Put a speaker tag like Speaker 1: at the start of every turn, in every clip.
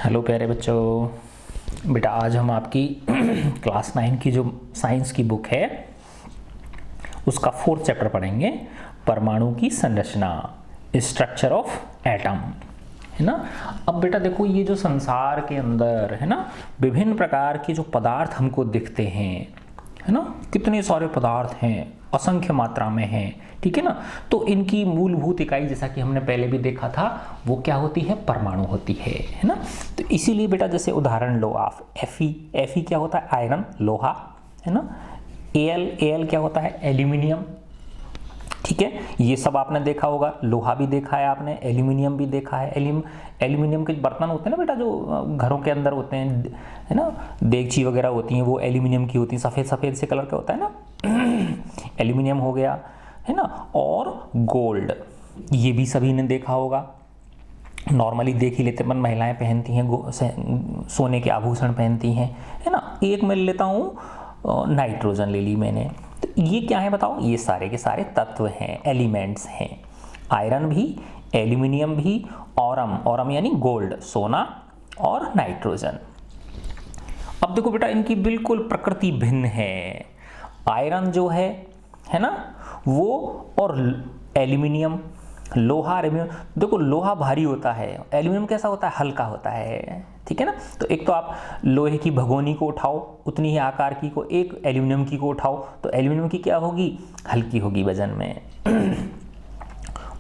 Speaker 1: Hello प्यारे बच्चों। बेटा आज हम आपकी क्लास 9 की जो साइंस की बुक है उसका 4th चैप्टर पढ़ेंगे, परमाणु की संरचना, स्ट्रक्चर ऑफ एटम, है ना। अब बेटा देखो, ये जो संसार के अंदर है ना विभिन्न प्रकार के जो पदार्थ हमको दिखते हैं, है ना, कितने सारे पदार्थ हैं, असंख्य मात्रा में हैं, ठीक है ना। तो इनकी मूलभूत इकाई जैसा कि हमने पहले भी देखा था वो क्या होती है, परमाणु होती है ना। तो इसीलिए बेटा जैसे उदाहरण लो आप, Fe क्या होता है, आयरन, लोहा, है ना। Al क्या होता है, एल्यूमिनियम, ठीक है। ये सब आपने देखा होगा, लोहा भी देखा है आपने, एल्यूमिनियम भी देखा है। एल्यूमिनियम के बर्तन होते हैं ना बेटा, जो घरों के अंदर होते हैं, है ना, देगची वगैरह होती हैं, वो एल्यूमिनियम की होती हैं, सफ़ेद सफ़ेद से कलर का होता है ना। एल्यूमिनियम हो गया, है ना। और गोल्ड, ये भी सभी ने देखा होगा, नॉर्मली देख ही लेते, महिलाएं पहनती हैं, सोने के आभूषण पहनती हैं, है ना। एक मैं लेता हूँ, नाइट्रोजन ले ली मैंने, तो ये क्या है बताओ, ये सारे के सारे तत्व हैं, एलिमेंट्स हैं। आयरन भी, एल्यूमिनियम भी, औरम यानी गोल्ड, सोना, और नाइट्रोजन। अब देखो बेटा, इनकी बिल्कुल प्रकृति भिन्न है। आयरन जो है ना, वो, और एल्यूमिनियम, लोहा, देखो लोहा भारी होता है, एल्यूमिनियम कैसा होता है, हल्का होता है, ठीक है ना। तो एक तो आप लोहे की भगोनी को उठाओ उतनी ही आकार की को, एक एल्यूमिनियम की को उठाओ तो एल्यूमिनियम की क्या होगी, हल्की होगी वजन में।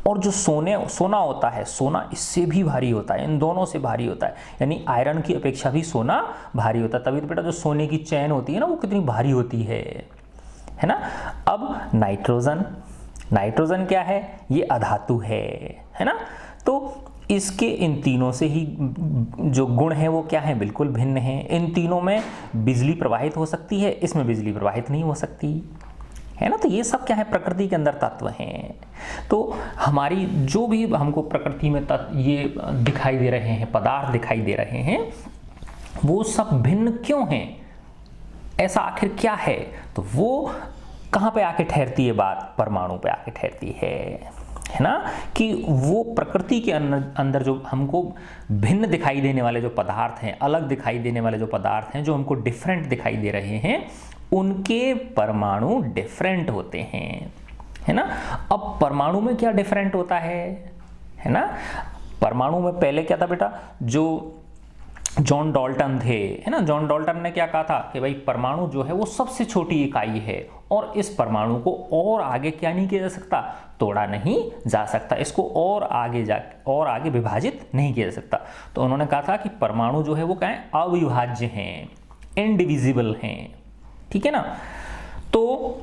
Speaker 1: और जो सोना होता है, सोना इससे भी भारी होता है, इन दोनों से भारी होता है, यानी आयरन की अपेक्षा भी सोना भारी होता है। तभी तो बेटा जो सोने की चैन होती है ना, वो कितनी भारी होती है ना। अब नाइट्रोजन क्या है, ये अधातु है ना। तो इसके इन तीनों से ही जो गुण है वो क्या है, बिल्कुल भिन्न है। इन तीनों में बिजली प्रवाहित हो सकती है, इसमें बिजली प्रवाहित नहीं हो सकती, है ना। तो ये सब क्या है, प्रकृति के अंदर तत्व हैं। तो हमारी जो भी हमको प्रकृति में तत्व ये दिखाई दे रहे हैं, पदार्थ दिखाई दे रहे हैं, वो सब भिन्न क्यों हैं, ऐसा आखिर क्या है। तो वो कहाँ पे आके ठहरती है बात, परमाणु पे आके ठहरती है ना। कि वो प्रकृति के अंदर जो हमको भिन्न दिखाई देने वाले जो पदार्थ हैं, अलग दिखाई देने वाले जो पदार्थ हैं, जो हमको डिफरेंट दिखाई दे रहे हैं, उनके परमाणु डिफरेंट होते हैं, है ना। अब परमाणु में क्या डिफरेंट होता है ना। परमाणु में पहले क्या था बेटा, जो जॉन डाल्टन थे, है ना, जॉन डाल्टन ने क्या कहा था कि भाई परमाणु जो है वो सबसे छोटी इकाई है, और इस परमाणु को और आगे क्या नहीं किया जा सकता, तोड़ा नहीं जा सकता, इसको और आगे विभाजित नहीं किया जा सकता। तो उन्होंने कहा था कि परमाणु जो है वो क्या है, अविभाज्य हैं, इनडिविजिबल हैं, ठीक है ना। तो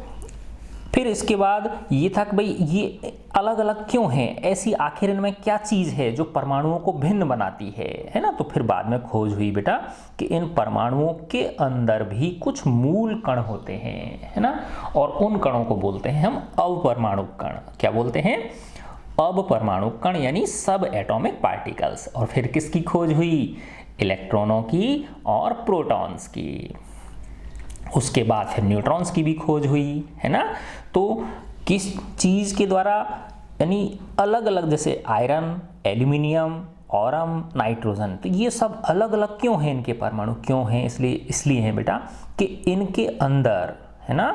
Speaker 1: फिर इसके बाद ये था कि भाई ये अलग अलग क्यों हैं, ऐसी आखिर इनमें क्या चीज़ है जो परमाणुओं को भिन्न बनाती है ना। तो फिर बाद में खोज हुई बेटा कि इन परमाणुओं के अंदर भी कुछ मूल कण होते हैं, है ना, और उन कणों को बोलते हैं हम अवपरमाणु कण। क्या बोलते हैं, अवपरमाणु कण, यानी सब एटॉमिक पार्टिकल्स। और फिर किसकी खोज हुई, इलेक्ट्रॉनों की और प्रोटॉन्स की। उसके बाद फिर न्यूट्रॉन्स की भी खोज हुई, है ना। तो किस चीज़ के द्वारा, यानी अलग अलग, जैसे आयरन, एल्यूमिनियम, औरम, नाइट्रोजन, तो ये सब अलग अलग क्यों हैं, इनके परमाणु क्यों हैं, इसलिए हैं बेटा कि इनके अंदर, है ना,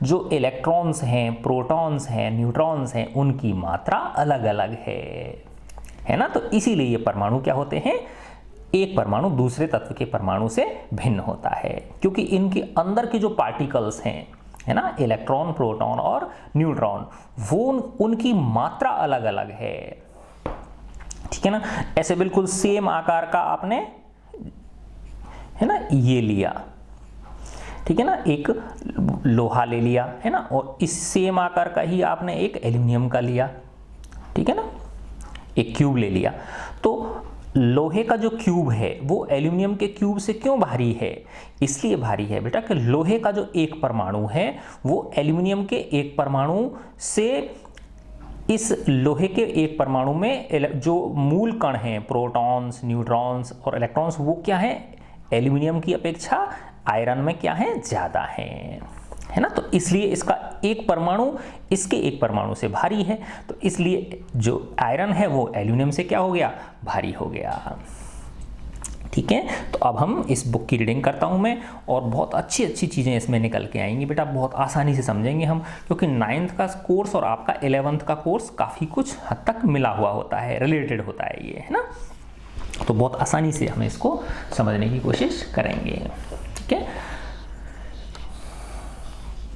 Speaker 1: जो इलेक्ट्रॉन्स हैं, प्रोटॉन्स हैं, न्यूट्रॉन्स हैं, उनकी मात्रा अलग अलग है ना। तो इसीलिए ये परमाणु क्या होते हैं, एक परमाणु दूसरे तत्व के परमाणु से भिन्न होता है, क्योंकि इनके अंदर के जो पार्टिकल्स हैं, है ना, इलेक्ट्रॉन, प्रोटॉन और न्यूट्रॉन, वो उनकी मात्रा अलग अलग है, ठीक है ना। ऐसे बिल्कुल सेम आकार का आपने, है ना, ये लिया, ठीक है ना, एक लोहा ले लिया, है ना, और इस सेम आकार का ही आपने एक एल्यूमिनियम का लिया, ठीक है ना, एक क्यूब ले लिया। तो लोहे का जो क्यूब है वो एल्यूमिनियम के क्यूब से क्यों भारी है, इसलिए भारी है बेटा कि लोहे का जो एक परमाणु है वो एल्यूमिनियम के एक परमाणु से, इस लोहे के एक परमाणु में जो मूल कण हैं, प्रोटॉन्स, न्यूट्रॉन्स और इलेक्ट्रॉन्स, वो क्या है, एल्यूमिनियम की अपेक्षा आयरन में क्या है, ज़्यादा है ना। तो इसलिए इसका एक परमाणु इसके एक परमाणु से भारी है, तो इसलिए जो आयरन है वो एल्यूमिनियम से क्या हो गया, भारी हो गया। ठीक है, तो अब हम इस बुक की रीडिंग करता हूँ मैं, और बहुत अच्छी अच्छी चीज़ें इसमें निकल के आएंगी बेटा, बहुत आसानी से समझेंगे हम, क्योंकि 9th का कोर्स और आपका 11th का कोर्स काफ़ी कुछ हद तक मिला हुआ होता है, रिलेटेड होता है ये, है ना। तो बहुत आसानी से हम इसको समझने की कोशिश करेंगे। ठीक है,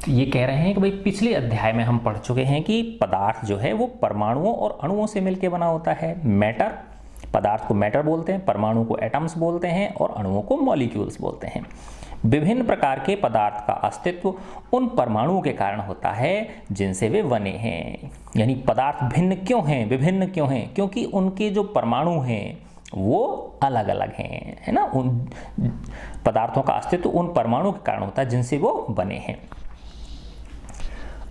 Speaker 1: ये कह रहे हैं कि भाई पिछले अध्याय में हम पढ़ चुके हैं कि पदार्थ जो है वो परमाणुओं और अणुओं से मिलकर बना होता है। मैटर, पदार्थ को मैटर बोलते हैं, परमाणु को एटम्स बोलते हैं और अणुओं को मॉलिक्यूल्स बोलते हैं। विभिन्न प्रकार के पदार्थ का अस्तित्व उन परमाणुओं के कारण होता है जिनसे वे बने हैं। यानी पदार्थ भिन्न क्यों हैं, विभिन्न क्यों हैं, क्योंकि उनके जो परमाणु हैं वो अलग अलग हैं, है ना। उन पदार्थों का अस्तित्व उन परमाणु के कारण होता है जिनसे वो बने हैं।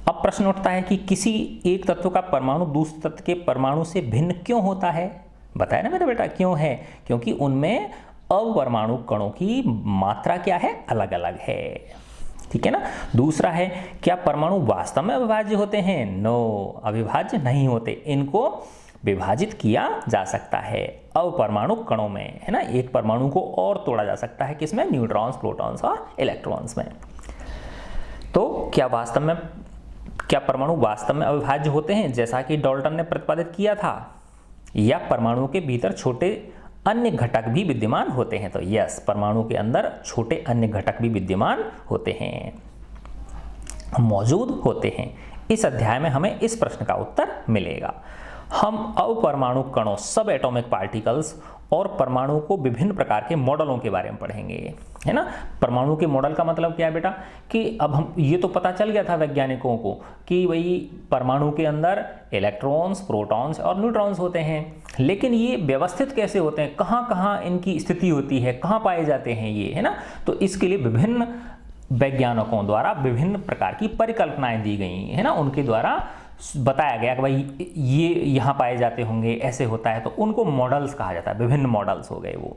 Speaker 1: अब प्रश्न उठता है कि किसी एक तत्व का परमाणु दूसरे तत्व के परमाणु से भिन्न क्यों होता है। बताया ना मेरा बेटा, क्यों है, क्योंकि उनमें अपरमाणु कणों की मात्रा क्या है, अलग अलग है। ठीक है ना। दूसरा है, क्या परमाणु वास्तव में अविभाज्य होते हैं। नो, अविभाज्य नहीं होते, इनको विभाजित किया जा सकता है अपरमाणु कणों में, है ना। एक परमाणु को और तोड़ा जा सकता है, किसमें, न्यूट्रॉन्स, प्रोटॉन्स और इलेक्ट्रॉन्स में। तो क्या परमाणु वास्तव में अविभाज्य होते हैं जैसा कि डाल्टन ने प्रतिपादित किया था, या परमाणुओं के भीतर छोटे अन्य घटक भी विद्यमान होते हैं। तो यस, परमाणु के अंदर छोटे अन्य घटक भी विद्यमान होते हैं, मौजूद होते हैं। इस अध्याय में हमें इस प्रश्न का उत्तर मिलेगा। हम अपरमाणु कणों, सब एटॉमिक पार्टिकल्स और परमाणु को विभिन्न प्रकार के मॉडलों के बारे में पढ़ेंगे, है ना। परमाणु के मॉडल का मतलब क्या है बेटा, कि अब हम ये तो पता चल गया था वैज्ञानिकों को कि भाई परमाणु के अंदर इलेक्ट्रॉन्स, प्रोटॉन्स और न्यूट्रॉन्स होते हैं, लेकिन ये व्यवस्थित कैसे होते हैं, कहाँ कहाँ इनकी स्थिति होती है, कहाँ पाए जाते हैं ये, है ना। तो इसके लिए विभिन्न वैज्ञानिकों द्वारा विभिन्न प्रकार की परिकल्पनाएं दी गई, है ना। उनके द्वारा बताया गया कि भाई ये यहाँ पाए जाते होंगे, ऐसे होता है, तो उनको मॉडल्स कहा जाता है। विभिन्न मॉडल्स हो गए वो,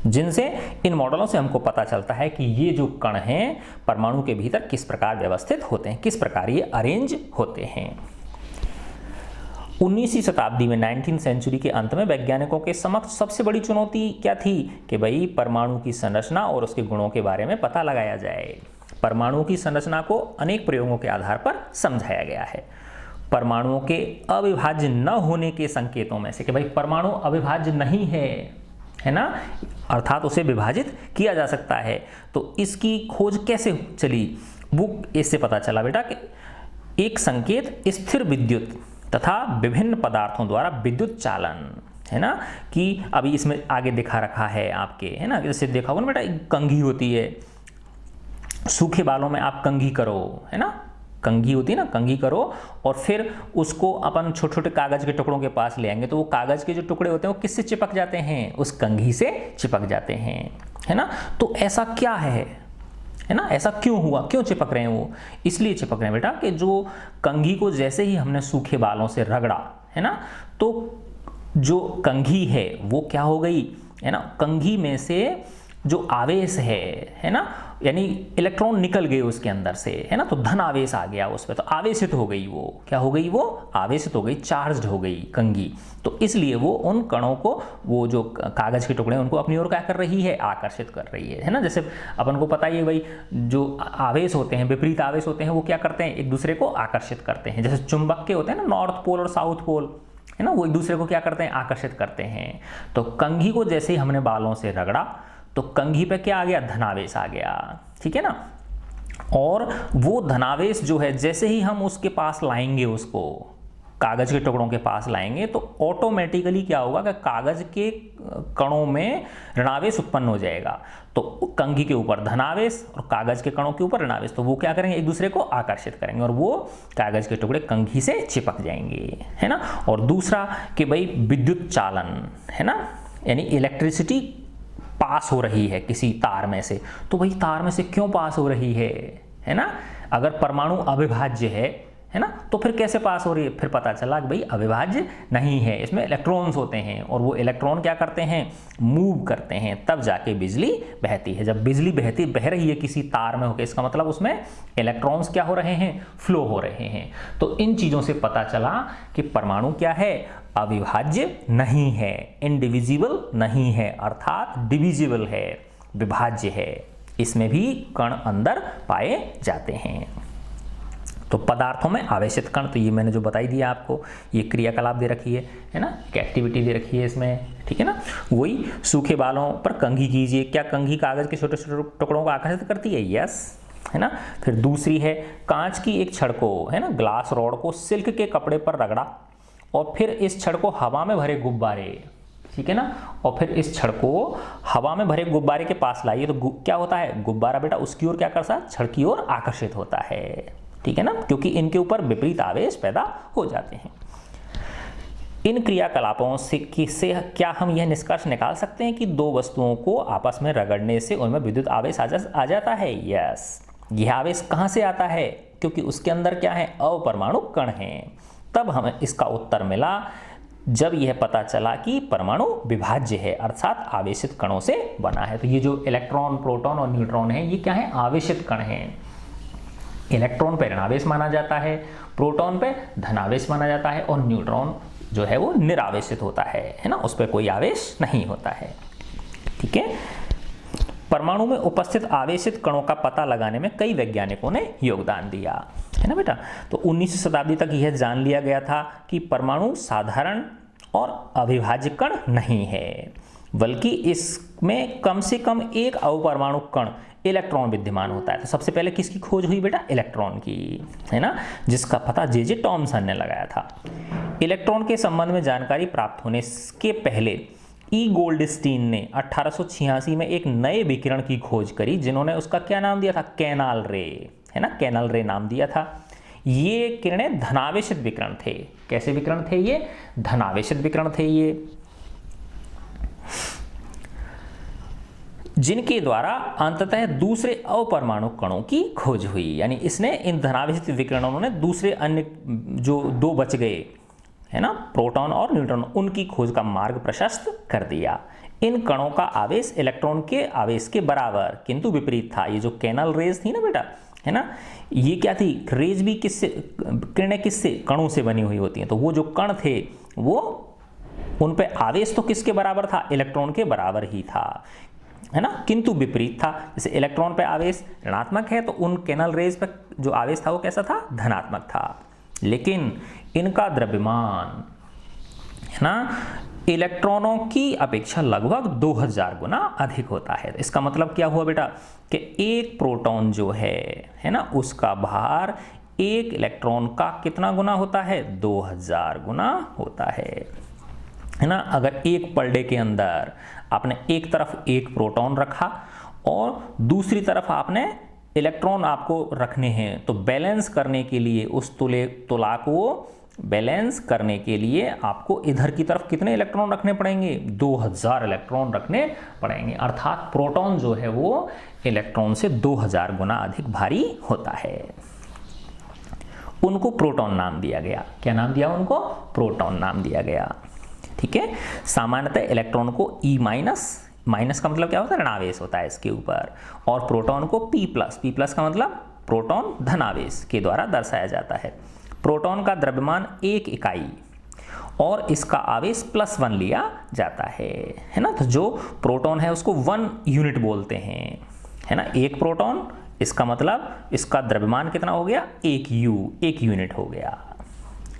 Speaker 1: जिनसे इन मॉडलों से हमको पता चलता है कि ये जो कण हैं परमाणु के भीतर किस प्रकार व्यवस्थित होते हैं, किस प्रकार ये अरेंज होते हैं। 19वीं शताब्दी में, 19th सेंचुरी के अंत में वैज्ञानिकों के समक्ष सबसे बड़ी चुनौती क्या थी कि भाई परमाणु की संरचना और उसके गुणों के बारे में पता लगाया जाए। परमाणु की संरचना को अनेक प्रयोगों के आधार पर समझाया गया है। परमाणुओं के अविभाज्य न होने के संकेतों में से कि भाई परमाणु अविभाज्य नहीं है ना, अर्थात उसे विभाजित किया जा सकता है। तो इसकी खोज कैसे चली, वो इससे पता चला बेटा कि एक संकेत स्थिर विद्युत तथा विभिन्न पदार्थों द्वारा विद्युत चालन, है ना, कि अभी इसमें आगे दिखा रखा है आपके, है ना। जैसे देखा होगा ना बेटा, एक कंघी होती है, सूखे बालों में आप कंघी करो, है ना, कंघी होती है ना, कंघी करो और फिर उसको अपन छोटे छोटे कागज के टुकड़ों के पास ले आएंगे, तो वो कागज के जो टुकड़े होते हैं वो किससे चिपक जाते हैं, उस कंघी से चिपक जाते हैं, है ना। तो ऐसा क्या है ना, ऐसा क्यों हुआ, क्यों चिपक रहे हैं वो, इसलिए चिपक रहे हैं बेटा कि जो कंघी को जैसे ही हमने सूखे बालों से रगड़ा, है ना, तो जो कंघी है वो क्या हो गई, है ना, कंघी में से जो आवेश है ना, यानी इलेक्ट्रॉन निकल गए उसके अंदर से, है ना, तो धन आवेश आ गया उस पर, तो आवेशित हो गई वो, क्या हो गई वो, आवेशित हो गई, चार्ज्ड हो गई कंघी। तो इसलिए वो उन कणों को, वो जो कागज के टुकड़े उनको अपनी ओर क्या कर रही है, आकर्षित कर रही है ना। जैसे अपन को पता ही है भाई, जो आवेश होते हैं, विपरीत आवेश होते हैं, वो क्या करते हैं, एक दूसरे को आकर्षित करते हैं। जैसे चुंबक के होते हैं ना, नॉर्थ पोल और साउथ पोल, है ना, वो एक दूसरे को क्या करते हैं, आकर्षित करते हैं। तो कंघी को जैसे ही हमने बालों से रगड़ा तो कंघी पे क्या आ गया, धनावेश आ गया, ठीक है ना। और वो धनावेश जो है जैसे ही हम उसके पास लाएंगे, उसको कागज के टुकड़ों के पास लाएंगे, तो ऑटोमेटिकली क्या होगा कि कागज के कणों में ऋणावेश उत्पन्न हो जाएगा। तो कंघी के ऊपर धनावेश और कागज के कणों के ऊपर ऋणावेश, तो वो क्या करेंगे, एक दूसरे को आकर्षित करेंगे और वो कागज के टुकड़े कंघी से चिपक जाएंगे, है ना। और दूसरा कि भाई विद्युत चालन, है ना, यानी इलेक्ट्रिसिटी पास हो रही है किसी तार में से, तो भाई तार में से क्यों पास हो रही है ना। अगर परमाणु अविभाज्य है है ना। तो फिर कैसे पास हो रही है, फिर पता चला कि भाई अविभाज्य नहीं है, इसमें इलेक्ट्रॉन्स होते हैं और वो इलेक्ट्रॉन क्या करते हैं, मूव करते हैं, तब जाके बिजली बहती है। जब बिजली बह रही है किसी तार में होकर, इसका मतलब उसमें इलेक्ट्रॉन्स क्या हो रहे हैं, फ्लो हो रहे हैं। तो इन चीजों से पता चला कि परमाणु क्या है, अविभाज्य नहीं है, इनडिविजिबल नहीं है, अर्थात डिविजिबल है, विभाज्य है, इसमें भी कण अंदर पाए जाते हैं। तो पदार्थों में आवेशित कण, तो ये मैंने जो बताई दिया आपको, ये क्रियाकलाप दे रखी है ना, एक एक्टिविटी दे रखी है इसमें, ठीक है ना। वही सूखे बालों पर कंघी कीजिए, क्या कंघी कागज के छोटे छोटे टुकड़ों को आकर्षित करती है, यस, है ना। फिर दूसरी है, कांच की एक छड़ को, है ना, ग्लास रॉड को सिल्क के कपड़े पर रगड़ा और फिर इस छड़ को हवा में भरे गुब्बारे, ठीक है ना, और फिर इस छड़ को हवा में भरे गुब्बारे के पास लाइए, तो क्या होता है, गुब्बारा बेटा उसकी ओर क्या करता है, छड़ की ओर आकर्षित होता है, ठीक है ना, क्योंकि इनके ऊपर विपरीत आवेश पैदा हो जाते हैं। इन क्रियाकलापों से क्या हम यह निष्कर्ष निकाल सकते हैं कि दो वस्तुओं को आपस में रगड़ने से उनमें विद्युत आवेश आ जाता है, यस। यह आवेश कहां से आता है, क्योंकि उसके अंदर क्या है, अपरमाणु कण हैं। तब हमें इसका उत्तर मिला जब यह पता चला कि परमाणु विभाज्य है, अर्थात आवेशित कणों से बना है। तो ये जो इलेक्ट्रॉन, प्रोटॉन और न्यूट्रॉन है, ये क्या है, आवेशित कण हैं। इलेक्ट्रॉन पे ऋणावेश माना जाता है, प्रोटॉन पे धनावेश माना जाता है, और न्यूट्रॉन जो है वो निरावेशित होता है ना, उस पर कोई आवेश नहीं होता है, ठीक है। परमाणु में उपस्थित आवेशित कणों का पता लगाने में कई वैज्ञानिकों ने योगदान दिया, है ना बेटा। तो 19वीं शताब्दी तक यह जान लिया गया था कि परमाणु साधारण और अविभाज्य कण नहीं है, बल्कि इसमें कम से कम एक अवपरमाणु कण इलेक्ट्रॉन विद्यमान होता है। तो सबसे पहले किसकी खोज हुई बेटा, इलेक्ट्रॉन की, है ना, जिसका पता जे टॉमसन ने लगाया था। इलेक्ट्रॉन के संबंध में जानकारी प्राप्त होने के पहले ई गोल्डस्टीन ने 1886 में एक नए विकिरण की खोज करी, जिन्होंने उसका क्या नाम दिया था, कैनाल रे, है ना, कैनाल रे नाम दिया था। ये किरणें धनावेशित विकिरण थे। कैसे विकिरण थे ये, धनावेशित विकिरण थे ये, जिनके द्वारा अंततः दूसरे अपरमाणु कणों की खोज हुई। यानी इसने इन धनावेशित विकिरणों ने दूसरे अन्य जो दो बच गए, है ना, प्रोटॉन और न्यूट्रॉन, उनकी खोज का मार्ग प्रशस्त कर दिया। इन कणों का आवेश इलेक्ट्रॉन के आवेश के बराबर किंतु विपरीत था। ये जो कैनल रेज थी ना बेटा, है ना, ये क्या थी, रेज भी किससे, किरणें किससे, कणों से बनी हुई होती हैं। तो वो जो कण थे वो, उन पे आवेश तो किसके बराबर था, इलेक्ट्रॉन के बराबर ही था, है ना, किंतु विपरीत था। जैसे इलेक्ट्रॉन पे आवेश ऋणात्मक है, तो उन कैनल रेज पे जो आवेश था वो कैसा था, धनात्मक था। लेकिन इनका द्रव्यमान, है ना, इलेक्ट्रॉनों की अपेक्षा लगभग 2000 गुना अधिक होता है। इसका मतलब क्या हुआ बेटा, कि एक प्रोटॉन जो है ना, उसका भार एक इलेक्ट्रॉन का कितना गुना होता है, 2000 गुना होता है ना। अगर एक पर डे के अंदर आपने एक तरफ एक प्रोटॉन रखा और दूसरी तरफ आपने इलेक्ट्रॉन आपको रखने हैं, तो बैलेंस करने के लिए उस तुला को बैलेंस करने के लिए आपको इधर की तरफ कितने इलेक्ट्रॉन रखने पड़ेंगे, 2000 इलेक्ट्रॉन रखने पड़ेंगे। अर्थात प्रोटॉन जो है वो इलेक्ट्रॉन से 2000 गुना अधिक भारी होता है। उनको प्रोटॉन नाम दिया गया। क्या नाम दिया उनको, प्रोटॉन नाम दिया गया, ठीक है। सामान्यतः इलेक्ट्रॉन को ई माइनस का मतलब क्या होता है, ऋणावेश होता है इसके ऊपर, और प्रोटॉन को पी प्लस का मतलब प्रोटॉन धनावेश के द्वारा दर्शाया जाता है। प्रोटॉन का द्रव्यमान 1 इकाई और इसका आवेश +1 लिया जाता है ना। तो जो प्रोटॉन है उसको 1 यूनिट बोलते हैं, है ना। एक प्रोटॉन, इसका मतलब इसका द्रव्यमान कितना हो गया, 1 यूनिट हो गया,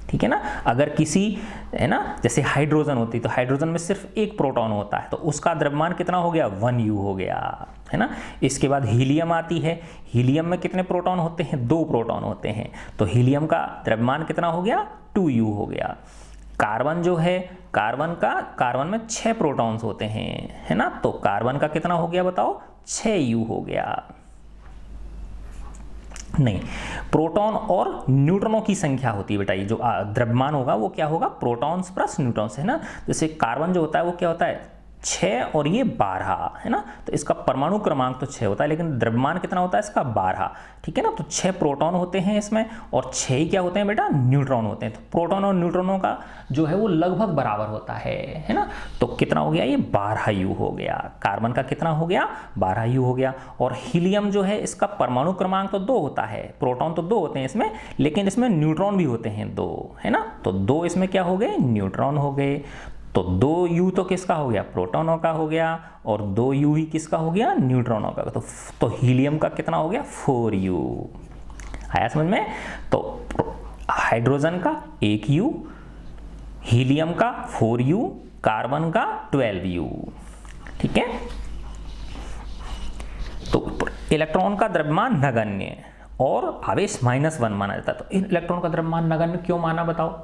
Speaker 1: ठीक है ना। अगर किसी, है ना, जैसे हाइड्रोजन होती, तो हाइड्रोजन में सिर्फ एक प्रोटॉन होता है, तो उसका द्रव्यमान कितना हो गया, 1 यू हो गया, है ना। इसके बाद हीलियम आती है। हीलियम में कितने प्रोटॉन होते हैं, 2 प्रोटॉन होते हैं, तो हीलियम का द्रव्यमान कितना हो गया, 2 यू हो गया। कार्बन जो है, कार्बन में 6 प्रोटॉन्स होते हैं, है ना, तो कार्बन का कितना हो गया बताओ, 6 यू हो गया। नहीं, प्रोटॉन और न्यूट्रॉनों की संख्या होती है बेटा। ये जो द्रव्यमान होगा वो क्या होगा, प्रोटॉन्स प्लस न्यूट्रॉन्स, है ना। जैसे कार्बन जो होता है वो क्या होता है, 6 और ये 12 है ना। तो इसका परमाणु क्रमांक तो 6 होता है, लेकिन द्रव्यमान कितना होता है इसका 12, ठीक है ना। तो 6 प्रोटॉन होते हैं इसमें और 6 ही क्या होते हैं बेटा, न्यूट्रॉन होते हैं। तो प्रोटॉन और न्यूट्रॉनों का जो है वो लगभग बराबर होता है ना। तो कितना हो गया, ये 12U हो गया। कार्बन का कितना हो गया, 12U हो गया। और हीलियम जो है इसका परमाणु क्रमांक तो 2 होता है, प्रोटॉन तो 2 होते हैं इसमें, लेकिन इसमें न्यूट्रॉन भी होते हैं 2, है ना। तो 2 इसमें क्या हो गए, न्यूट्रॉन हो गए। तो 2U तो किसका हो गया, प्रोटॉनों का हो गया, और 2U ही किसका हो गया, न्यूट्रॉनों का। तो हीलियम का कितना हो गया, 4U। आया समझ में। तो हाइड्रोजन का 1U, हीलियम का 4U, कार्बन का 12U, ठीक है। तो इलेक्ट्रॉन का द्रव्यमान नगण्य और आवेश -1 माना जाता है। तो इलेक्ट्रॉन का द्रव्यमान नगण्य क्यों माना बताओ।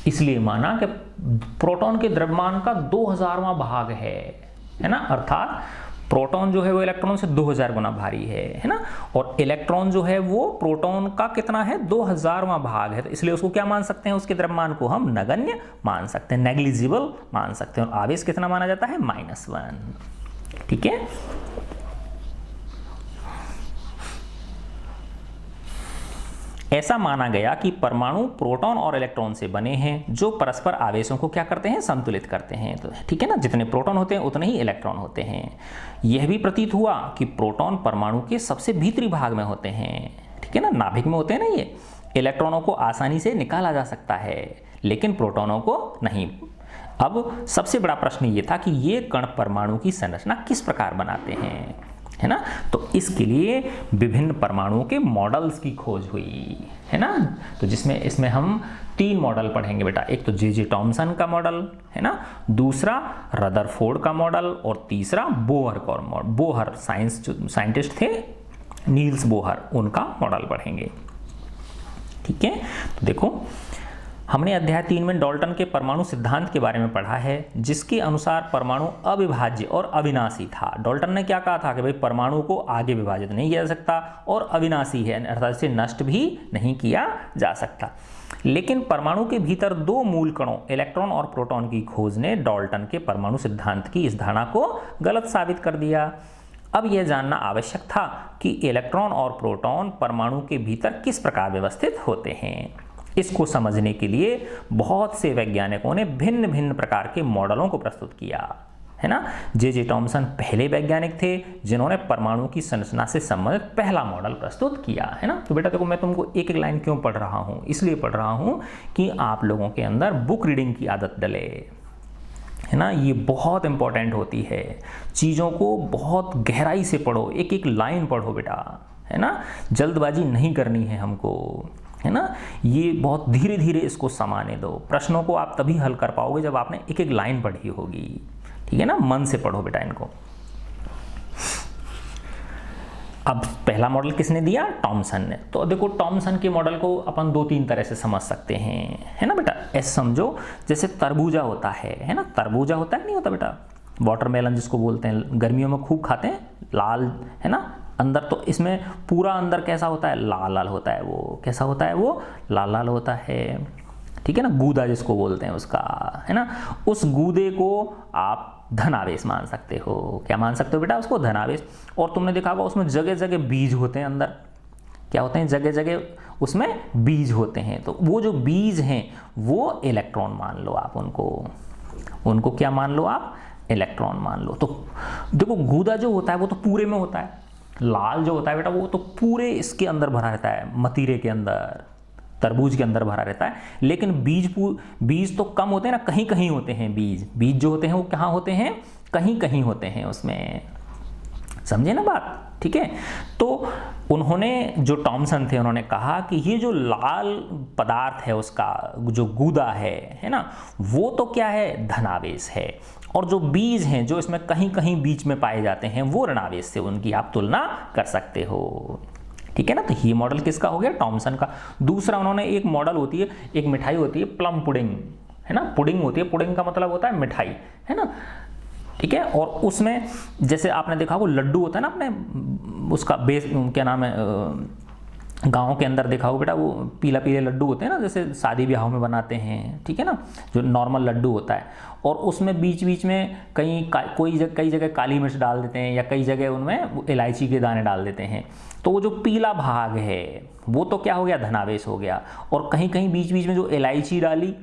Speaker 1: इसलिए माना कि प्रोटॉन के द्रव्यमान का 2000वां भाग है ना। अर्थात प्रोटॉन जो है वो इलेक्ट्रॉन से 2000 गुना भारी है ना। और इलेक्ट्रॉन जो है वो प्रोटॉन का कितना है, 2000वां भाग है। तो इसलिए उसको क्या मान सकते हैं, उसके द्रव्यमान को हम नगण्य मान सकते हैं, नेग्लिजिबल मान सकते हैं। और आवेश कितना माना जाता है, -1, ठीक है। ऐसा माना गया कि परमाणु प्रोटॉन और इलेक्ट्रॉन से बने हैं जो परस्पर आवेशों को क्या करते हैं, संतुलित करते हैं। तो ठीक है ना, जितने प्रोटॉन होते हैं उतने ही इलेक्ट्रॉन होते हैं। यह भी प्रतीत हुआ कि प्रोटॉन परमाणु के सबसे भीतरी भाग में होते हैं, ठीक है ना, नाभिक में होते हैं ना। ये इलेक्ट्रॉनों को आसानी से निकाला जा सकता है, लेकिन प्रोटॉनों को नहीं। अब सबसे बड़ा प्रश्न ये था कि ये कण परमाणु की संरचना किस प्रकार बनाते हैं, है ना। तो इसके लिए विभिन्न परमाणुओं के मॉडल्स की खोज हुई, है ना। तो जिसमें इसमें हम 3 मॉडल पढ़ेंगे बेटा। एक तो जे टॉमसन का मॉडल, है ना, दूसरा रदरफोर्ड का मॉडल, और तीसरा बोहर का मॉडल। बोहर साइंटिस्ट थे, नील्स बोहर, उनका मॉडल पढ़ेंगे, ठीक है। तो देखो, हमने अध्याय 3 में डाल्टन के परमाणु सिद्धांत के बारे में पढ़ा है, जिसके अनुसार परमाणु अविभाज्य और अविनाशी था। डाल्टन ने क्या कहा था कि भाई परमाणु को आगे विभाजित नहीं किया जा सकता और अविनाशी है, अर्थात इसे नष्ट भी नहीं किया जा सकता। लेकिन परमाणु के भीतर 2 मूल कणों इलेक्ट्रॉन और प्रोटॉन की खोज ने डाल्टन के परमाणु सिद्धांत की इस धारणा को गलत साबित कर दिया। अब यह जानना आवश्यक था कि इलेक्ट्रॉन और प्रोटॉन परमाणु के भीतर किस प्रकार व्यवस्थित होते हैं। इसको समझने के लिए बहुत से वैज्ञानिकों ने भिन्न भिन्न प्रकार के मॉडलों को प्रस्तुत किया, है ना। जे टॉमसन पहले वैज्ञानिक थे जिन्होंने परमाणु की संरचना से संबंधित पहला मॉडल प्रस्तुत किया, है ना। तो बेटा देखो, मैं तुमको एक एक लाइन क्यों पढ़ रहा हूँ, इसलिए पढ़ रहा हूँ कि आप लोगों के अंदर बुक रीडिंग की आदत डले, है ना। ये बहुत इंपॉर्टेंट होती है, चीज़ों को बहुत गहराई से पढ़ो, एक एक लाइन पढ़ो बेटा, है ना। जल्दबाजी नहीं करनी है हमको, है ना। ये बहुत धीरे धीरे इसको समाने दो। प्रश्नों को आप तभी हल कर पाओगे जब आपने एक एक लाइन पढ़ी होगी, ठीक है ना। मन से पढ़ो बेटा इनको। अब पहला मॉडल किसने दिया, टॉमसन ने। तो देखो, टॉमसन के मॉडल को अपन 2-3 तरह से समझ सकते हैं, है ना बेटा। ऐसे समझो जैसे तरबूजा होता है ना। तरबूजा होता है नहीं होता बेटा, वाटरमेलन जिसको बोलते हैं, गर्मियों में खूब खाते हैं, लाल, है ना। अंदर तो इसमें पूरा अंदर कैसा होता है, लाल लाल होता है। वो कैसा होता है, वो लाल लाल होता है, ठीक है ना। गूदा जिसको बोलते हैं उसका, है ना। उस गूदे को आप धनावेश मान सकते हो। क्या मान सकते हो बेटा, उसको धनावेश। और तुमने देखा होगा उसमें जगह जगह बीज होते हैं, अंदर क्या होते हैं, जगह जगह उसमें बीज होते हैं। तो वो जो बीज हैं वो इलेक्ट्रॉन मान लो आप, उनको क्या मान लो आप, इलेक्ट्रॉन मान लो। तो देखो, गूदा जो होता है वो तो पूरे में होता है, लाल जो होता है बेटा वो तो पूरे इसके अंदर भरा रहता है, मतीरे के अंदर, तरबूज के अंदर भरा रहता है। लेकिन बीज तो कम होते हैं ना, कहीं कहीं होते हैं बीज जो होते हैं वो कहाँ होते हैं, कहीं कहीं होते हैं उसमें, समझे ना बात, ठीक है। तो उन्होंने, जो टॉमसन थे, उन्होंने कहा कि ये जो लाल पदार्थ है उसका जो गूदा है ना, वो तो क्या है, धनावेश है। और जो बीज हैं जो इसमें कहीं कहीं बीच में पाए जाते हैं वो ऋणावेश से उनकी आप तुलना कर सकते हो, ठीक है ना। तो ये मॉडल किसका हो गया, टॉमसन का। दूसरा उन्होंने एक मॉडल होती है, एक मिठाई होती है प्लम पुडिंग, है ना। पुडिंग होती है, पुडिंग का मतलब होता है मिठाई, है ना, ठीक है। और उसमें जैसे आपने देखा वो लड्डू होता है ना, अपने उसका बेस क्या नाम है, गाँव के अंदर देखा हो बेटा, वो पीला पीले लड्डू होते हैं ना, जैसे शादी ब्याहों में बनाते हैं, ठीक है ना, जो नॉर्मल लड्डू होता है, और उसमें बीच बीच में कई जगह काली मिर्च डाल देते हैं, या कई जगह उनमें इलायची के दाने डाल देते हैं। तो वो जो पीला भाग है वो तो क्या हो गया, धनावेश हो गया। और कहीं कहीं बीच बीच में जो इलायची डाली,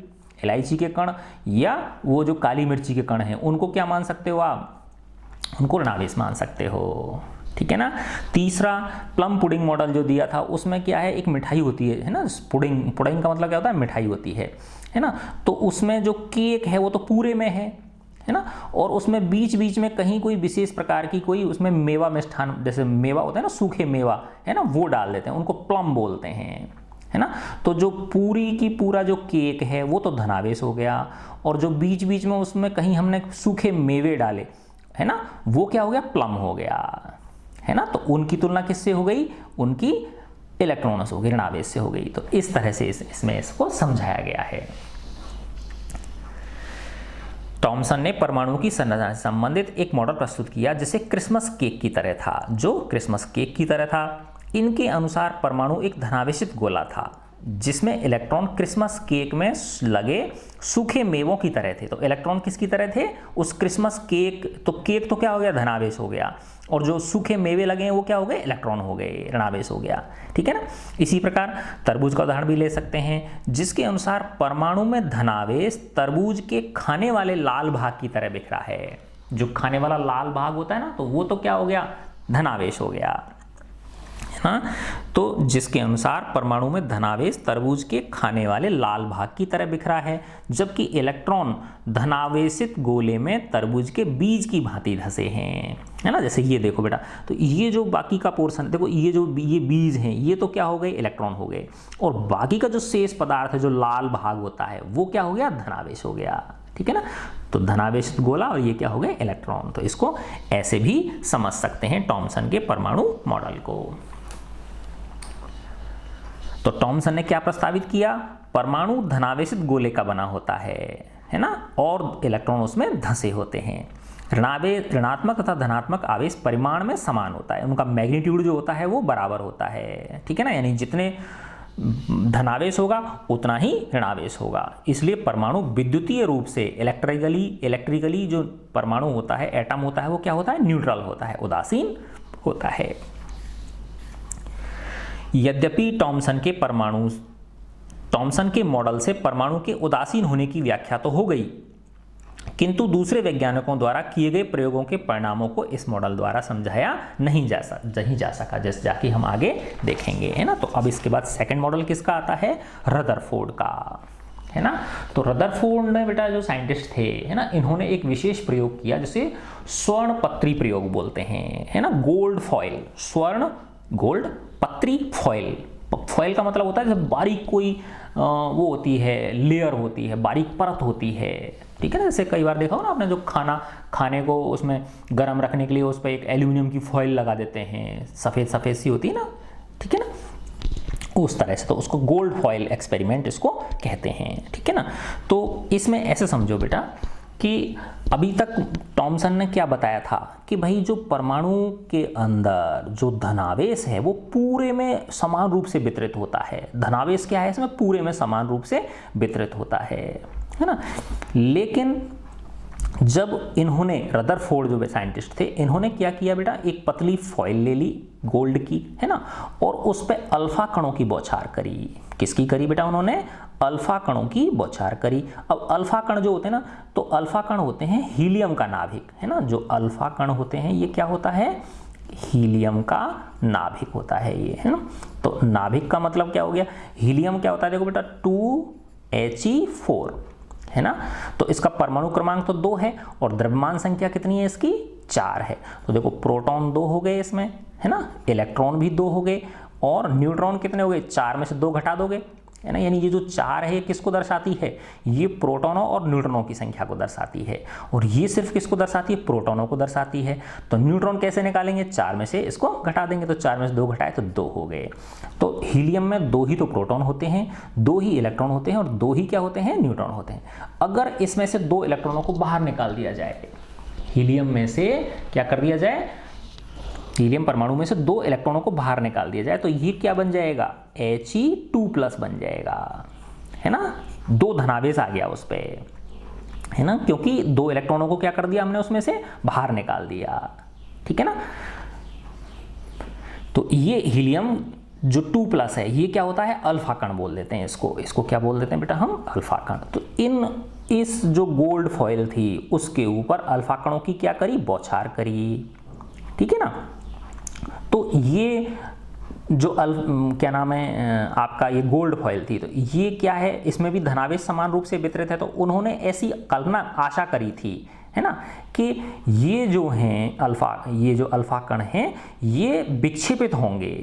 Speaker 1: इलायची के कण या वो जो काली मिर्ची के कण हैं, उनको क्या मान सकते हो आप, उनको ऋणावेश मान सकते हो, ठीक है ना। तीसरा प्लम पुडिंग मॉडल जो दिया था, उसमें क्या है, एक मिठाई होती है ना, पुडिंग का मतलब क्या होता है, मिठाई होती है ना। तो उसमें जो केक है वो तो पूरे में है ना, और उसमें बीच बीच में कहीं कोई विशेष प्रकार की कोई उसमें मेवा मिष्ठान, जैसे मेवा होता है ना, सूखे मेवा है ना, वो डाल देते हैं, उनको प्लम बोलते हैं, है ना। तो जो पूरी की पूरा जो केक है वो तो धनावेश हो गया, और जो बीच बीच में उसमें कहीं हमने सूखे मेवे डाले, है ना, वो क्या हो गया, प्लम हो गया, है ना। तो उनकी तुलना किससे हो गई, उनकी इलेक्ट्रॉनों से हो गई, ऋणावेश से हो गई। तो इस तरह से इसमें इसको समझाया गया है। टॉमसन ने परमाणु की संरचना से संबंधित एक मॉडल प्रस्तुत किया जिसे क्रिसमस केक की तरह था, जो क्रिसमस केक की तरह था। इनके अनुसार परमाणु एक धनावेशित गोला था जिसमें इलेक्ट्रॉन क्रिसमस केक में लगे सूखे मेवों की तरह थे। तो इलेक्ट्रॉन किसकी तरह थे, उस क्रिसमस केक, तो केक तो क्या हो गया, धनावेश हो गया, और जो सूखे मेवे लगे हैं वो क्या हो गए, इलेक्ट्रॉन हो गए, ऋणावेश हो गया, ठीक है ना। इसी प्रकार तरबूज का उदाहरण भी ले सकते हैं, जिसके अनुसार परमाणु में धनावेश तरबूज के खाने वाले लाल भाग की तरह बिखरा है। जो खाने वाला लाल भाग होता है ना, तो वो तो क्या हो गया, धनावेश हो गया, हाँ। तो जिसके अनुसार परमाणु में धनावेश तरबूज के खाने वाले लाल भाग की तरह बिखरा है, जबकि इलेक्ट्रॉन धनावेशित गोले में तरबूज के बीज की भांति धंसे हैं, है ना। जैसे ये देखो बेटा, तो ये जो बाकी का पोर्शन देखो, ये बीज हैं, ये तो क्या हो गए, इलेक्ट्रॉन हो गए, और बाकी का जो शेष पदार्थ है, जो लाल भाग होता है, वो क्या हो गया, धनावेश हो गया, ठीक है ना। तो धनावेशित गोला और ये क्या हो गए, इलेक्ट्रॉन। तो इसको ऐसे भी समझ सकते हैं टॉमसन के परमाणु मॉडल को। तो टॉमसन ने क्या प्रस्तावित किया, परमाणु धनावेशित गोले का बना होता है ना, और इलेक्ट्रॉन उसमें धंसे होते हैं। ऋणात्मक तथा धनात्मक आवेश परिमाण में समान होता है, उनका मैग्नीट्यूड जो होता है वो बराबर होता है, ठीक है ना। यानी जितने धनावेश होगा उतना ही ऋणावेश होगा। इसलिए परमाणु विद्युतीय रूप से इलेक्ट्रिकली जो परमाणु होता है, एटम होता है, वो क्या होता है, न्यूट्रल होता है, उदासीन होता है। यद्यपि टॉमसन के मॉडल से परमाणु के उदासीन होने की व्याख्या तो हो गई, किंतु दूसरे वैज्ञानिकों द्वारा किए गए प्रयोगों के परिणामों को इस मॉडल द्वारा समझाया नहीं जा सका, जैसे जाके हम आगे देखेंगे, है ना। तो अब इसके बाद सेकंड मॉडल किसका आता है, रदरफोर्ड का, है ना। तो रदरफोर्ड ने बेटा जो साइंटिस्ट थे, है ना, इन्होंने एक विशेष प्रयोग किया जिसे स्वर्ण पत्री प्रयोग बोलते हैं, है ना। गोल्ड फॉइल, स्वर्ण गोल्ड पत्री फॉइल, फॉइल का मतलब होता है जब बारीक कोई वो होती है, लेयर होती है, बारीक परत होती है, ठीक है ना। जैसे कई बार देखा हो ना आपने, जो खाने को उसमें गर्म रखने के लिए उस पर एक एल्यूमिनियम की फॉइल लगा देते हैं, सफ़ेद सफ़ेद सी होती है ना, ठीक है ना, उस तरह से। तो उसको गोल्ड फॉइल एक्सपेरिमेंट इसको कहते हैं, ठीक है ना। तो इसमें ऐसे समझो बेटा कि अभी तक टॉमसन ने क्या बताया था कि भाई जो परमाणु के अंदर जो धनावेश है वो पूरे में समान रूप से वितरित होता है। धनावेश क्या है, इसमें पूरे में समान रूप से वितरित होता है ना। लेकिन जब इन्होंने, रदरफोर्ड जो साइंटिस्ट थे, इन्होंने क्या किया बेटा, एक पतली फॉइल ले ली गोल्ड की, है ना, और उस पर अल्फा कणों की बौछार करी। किसकी करी बेटा, उन्होंने अल्फा कणों की बौछार करी। अब अल्फा कण जो होते हैं ना, तो अल्फा कण होते हैं हीलियम का नाभिक, है ना। जो अल्फा कण होते हैं ये क्या होता है, हीलियम का नाभिक होता है ये, है ना। तो नाभिक का मतलब क्या हो गया, हीलियम क्या होता है, देखो बेटा 2He4, है ना। तो इसका परमाणु क्रमांक तो 2 है और द्रव्यमान संख्या कितनी है इसकी, 4 है। तो देखो प्रोटॉन 2 हो गए इसमें, है ना, इलेक्ट्रॉन भी 2 हो गए, और न्यूट्रॉन कितने हो गए, 4 में से 2 घटा दोगे, है ना। यानी ये जो 4 है किसको दर्शाती है, ये प्रोटॉनों और न्यूट्रॉनों की संख्या को दर्शाती है, और ये सिर्फ किसको दर्शाती है, प्रोटॉनों को दर्शाती है। तो न्यूट्रॉन कैसे निकालेंगे, 4 में से इसको घटा देंगे, तो 4 में से 2 घटाए तो 2 हो गए। तो हीलियम में 2 ही तो प्रोटॉन होते हैं, 2 ही इलेक्ट्रॉन होते हैं, और 2 ही क्या होते हैं, न्यूट्रॉन होते हैं। अगर इसमें से 2 इलेक्ट्रॉनों को बाहर निकाल दिया जाए, हीलियम में से क्या कर दिया जाए, हीलियम परमाणु में से 2 इलेक्ट्रॉनों को बाहर निकाल दिया जाए तो ये क्या बन जाएगा, He2+ बन जाएगा, है ना। 2 धनावेश आ गया उस पर, है ना, क्योंकि 2 इलेक्ट्रॉनों को क्या कर दिया हमने उसमें से बाहर निकाल दिया, ठीक है ना। तो ये हीलियम जो 2+ है ये क्या होता है, अल्फा कण बोल देते हैं इसको क्या बोल देते हैं बेटा हम, अल्फा कण। तो इस जो गोल्ड फॉइल थी उसके ऊपर अल्फा कणों की क्या करी, बौछार करी, ठीक है ना। तो ये जो क्या नाम है आपका, ये गोल्ड फॉइल थी, तो ये क्या है, इसमें भी धनावेश समान रूप से वितरित है। तो उन्होंने ऐसी कल्पना आशा करी थी, है ना, कि ये जो अल्फा कण हैं ये विक्षेपित होंगे,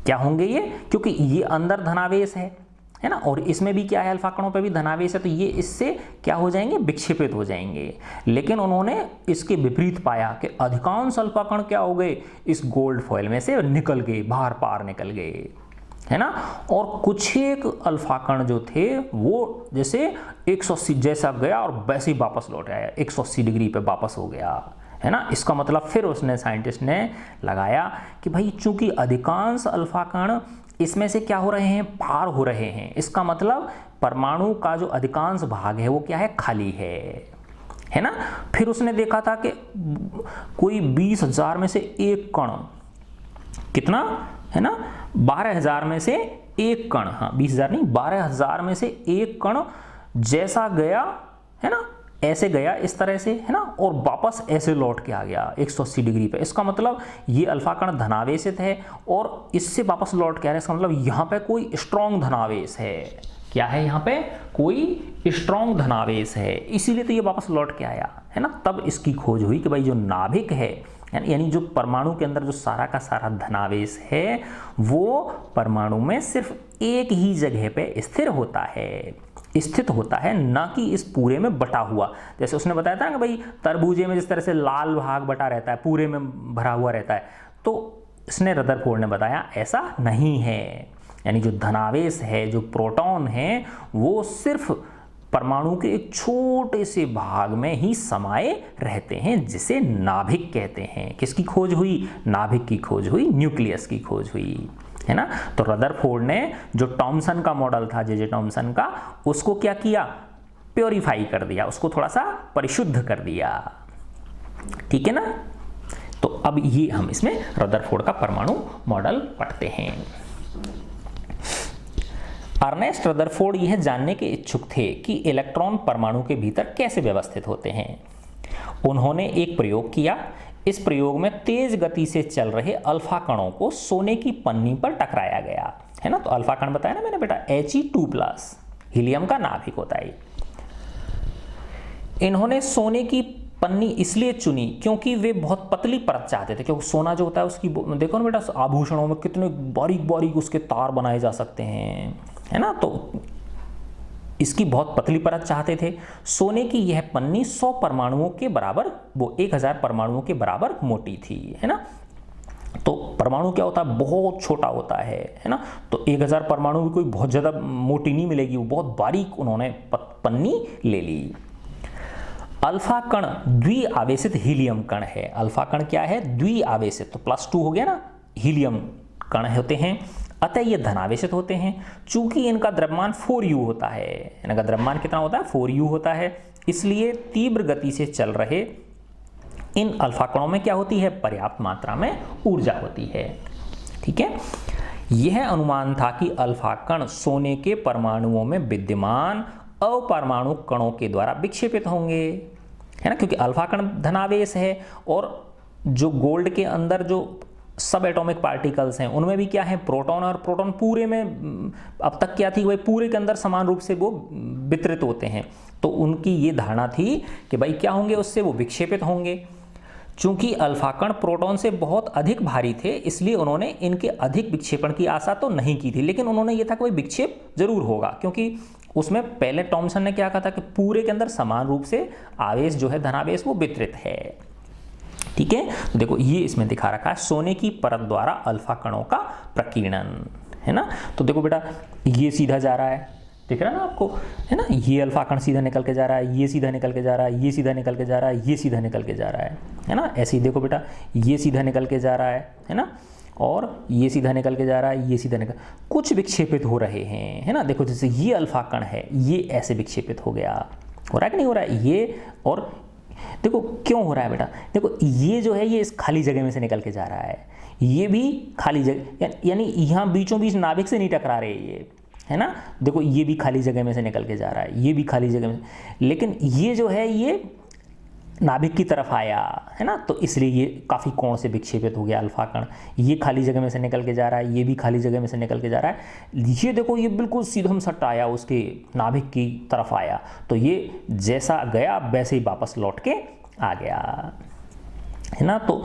Speaker 1: क्या होंगे ये, क्योंकि ये अंदर धनावेश है ना, और इसमें भी क्या है, अल्फा कणों पे भी धनावेश है, तो ये इससे क्या हो जाएंगे, विक्षेपित हो जाएंगे। लेकिन उन्होंने इसके विपरीत पाया कि अधिकांश अल्फा कण क्या हो गए, इस गोल्ड फॉइल में से निकल गए, बाहर पार निकल गए, है ना। और कुछ एक अल्फा कण जो थे वो जैसे 180 जैसा गया और वैसे ही वापस लौट आया, 180 डिग्री पे वापस हो गया, है ना। इसका मतलब फिर उसने साइंटिस्ट ने लगाया कि भाई चूंकि अधिकांश अल्फा कण इसमें से क्या हो रहे हैं, पार हो रहे हैं, इसका मतलब परमाणु का जो अधिकांश भाग है वो क्या है, खाली है ना। फिर उसने देखा था कि कोई 20,000 में से एक कण, कितना है ना, 12,000 में से एक कण, हाँ 20,000 नहीं, 12,000 में से एक कण जैसा गया, है ना, ऐसे गया इस तरह से, है ना, और वापस ऐसे लौट के आ गया 180 डिग्री पे। इसका मतलब ये अल्फा कण धनावेशित है और इससे वापस लौट के आ रहा है, इसका मतलब यहाँ पे कोई स्ट्रॉन्ग धनावेश है, क्या है, यहाँ पे कोई स्ट्रॉन्ग धनावेश है, इसीलिए तो ये वापस लौट के आया, है ना। तब इसकी खोज हुई कि भाई जो नाभिक है, यानी जो परमाणु के अंदर जो सारा का सारा धनावेश है वो परमाणु में सिर्फ एक ही जगह पे स्थित होता है, ना कि इस पूरे में बटा हुआ। जैसे उसने बताया था ना कि भाई तरबूजे में जिस तरह से लाल भाग बटा रहता है, पूरे में भरा हुआ रहता है, तो इसने रदरफोर्ड ने बताया ऐसा नहीं है। यानी जो धनावेश है, जो प्रोटॉन है, वो सिर्फ परमाणु के एक छोटे से भाग में ही समाये रहते हैं, जिसे नाभिक कहते हैं। किसकी खोज हुई, नाभिक की खोज हुई, न्यूक्लियस की खोज हुई, है ना। तो रदरफोर्ड ने जो टॉमसन का मॉडल था, जे टॉमसन का, उसको क्या किया, प्योरीफाई कर दिया, उसको थोड़ा सा परिशुद्ध कर दिया, ठीक है ना। तो अब ये हम इसमें रदरफोर्ड का परमाणु मॉडल पढ़ते हैं। अर्नेस्ट रदरफोर्ड यह जानने के इच्छुक थे कि इलेक्ट्रॉन परमाणु के भीतर कैसे व्यवस्थित होते हैं। उन्होंने एक प्रयोग किया। इस प्रयोग में तेज गति से चल रहे अल्फा कणों को सोने की पन्नी पर टकराया गया, है ना। तो अल्फा कण बताया ना मैंने बेटा, He2+, हीलियम का नाभिक होता है। इन्होंने सोने की पन्नी इसलिए चुनी क्योंकि वे बहुत पतली परत चाहते थे, क्योंकि सोना जो होता है उसकी, देखो ना बेटा, आभूषणों में कितने बारीक बारीक उसके तार बनाए जा सकते हैं, है ना। तो इसकी बहुत पतली परत चाहते थे। सोने की यह पन्नी 100 परमाणुओं के बराबर, वो 1000 परमाणुओं के बराबर मोटी थी, है ना। तो परमाणु क्या होता है, बहुत छोटा होता है ना। तो 1000 परमाणु भी कोई बहुत ज़्यादा मोटी नहीं मिलेगी, वो बहुत बारीक उन्होंने पन्नी ले ली। अल्फा कण द्विआवेशित हीलियम कण है। अल्फा कण क्या है, द्विआवेशित, तो +2 हो गया ना, हीलियम कण होते हैं, अतः ये धनावेशित होते हैं। चूंकि इनका द्रव्यमान 4u होता है, इनका द्रव्यमान कितना होता है, 4u होता है, इसलिए तीव्र गति से चल रहे इन अल्फा कणों में क्या होती है, पर्याप्त मात्रा में ऊर्जा होती है, ठीक है। यह अनुमान था कि अल्फा कण सोने के परमाणुओं में विद्यमान अपरमाणु कणों के द्वारा विक्षेपित होंगे, है ना, क्योंकि अल्फा कण धनावेश है और जो गोल्ड के अंदर जो सब एटॉमिक पार्टिकल्स हैं उनमें भी क्या है, प्रोटॉन, और प्रोटॉन पूरे में अब तक क्या थी, वही पूरे के अंदर समान रूप से वो वितरित होते हैं। तो उनकी ये धारणा थी कि भाई क्या होंगे, उससे वो विक्षेपित होंगे। चूंकि अल्फा कण प्रोटॉन से बहुत अधिक भारी थे, इसलिए उन्होंने इनके अधिक विक्षेपण की आशा तो नहीं की थी, लेकिन उन्होंने ये था कि भाई विक्षेप जरूर होगा, क्योंकि उसमें पहले टॉमसन ने क्या कहा था कि पूरे के अंदर समान रूप से आवेश जो है, धनावेश, वो वितरित है, ठीक है। तो देखो ये इसमें दिखा रखा है, सोने की परत द्वारा अल्फा कणों का प्रकीर्णन, है ना। तो देखो बेटा, ये सीधा जा रहा दिख रहा है ना आपको, है ना, ये अल्फा कण सीधा निकल के जा रहा है, ये सीधा निकल के जा रहा है, ये सीधा निकल के जा रहा है, ये सीधा निकल के जा रहा है ना। ऐसे ही देखो बेटा, ये सीधा निकल के जा रहा है ना, और ये सीधा निकल के जा रहा है, ये सीधा निकल, कुछ विक्षेपित हो रहे हैं, है ना। देखो जैसे ये अल्फा कण है, ये ऐसे विक्षेपित हो गया, हो रहा है कि नहीं हो रहा है ये, और देखो क्यों हो रहा है बेटा, देखो ये जो है ये इस खाली जगह में से निकल के जा रहा है, ये भी खाली जगह, यानी यहाँ बीचों बीच नाभिक से नहीं टकरा रहे ये, है ना। देखो ये भी खाली जगह में से निकल के जा रहा है, ये भी खाली जगह में, लेकिन ये जो है ये नाभिक की तरफ आया, है ना, तो इसलिए ये काफ़ी कोण से विक्षेपित हो गया अल्फा कण। ये खाली जगह में से निकल के जा रहा है, ये भी खाली जगह में से निकल के जा रहा है। ये देखो ये बिल्कुल सीधम सट आया, उसके नाभिक की तरफ आया, तो ये जैसा गया वैसे ही वापस लौट के आ गया, है ना। तो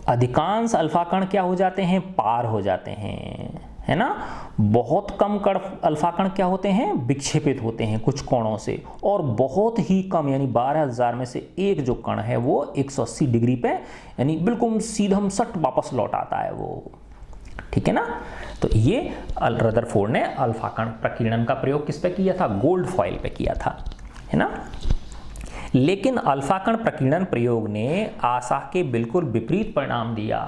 Speaker 1: अधिकांश अल्फा कण क्या हो जाते हैं, पार हो जाते हैं, है ना। बहुत कम कण अल्फा कण क्या होते हैं, विक्षेपित होते हैं कुछ कोणों से, और बहुत ही कम यानी 12,000 में से एक जो कण है वो 180 डिग्री पे यानी बिल्कुल सीधम सट वापस लौट आता है वो, ठीक है ना। तो ये रदरफोर्ड ने अल्फा कण प्रकीर्णन का प्रयोग किस पे किया था, गोल्ड फॉइल पे किया था, है ना। लेकिन अल्फा कण प्रकीर्णन प्रयोग ने आशा के बिल्कुल विपरीत परिणाम दिया।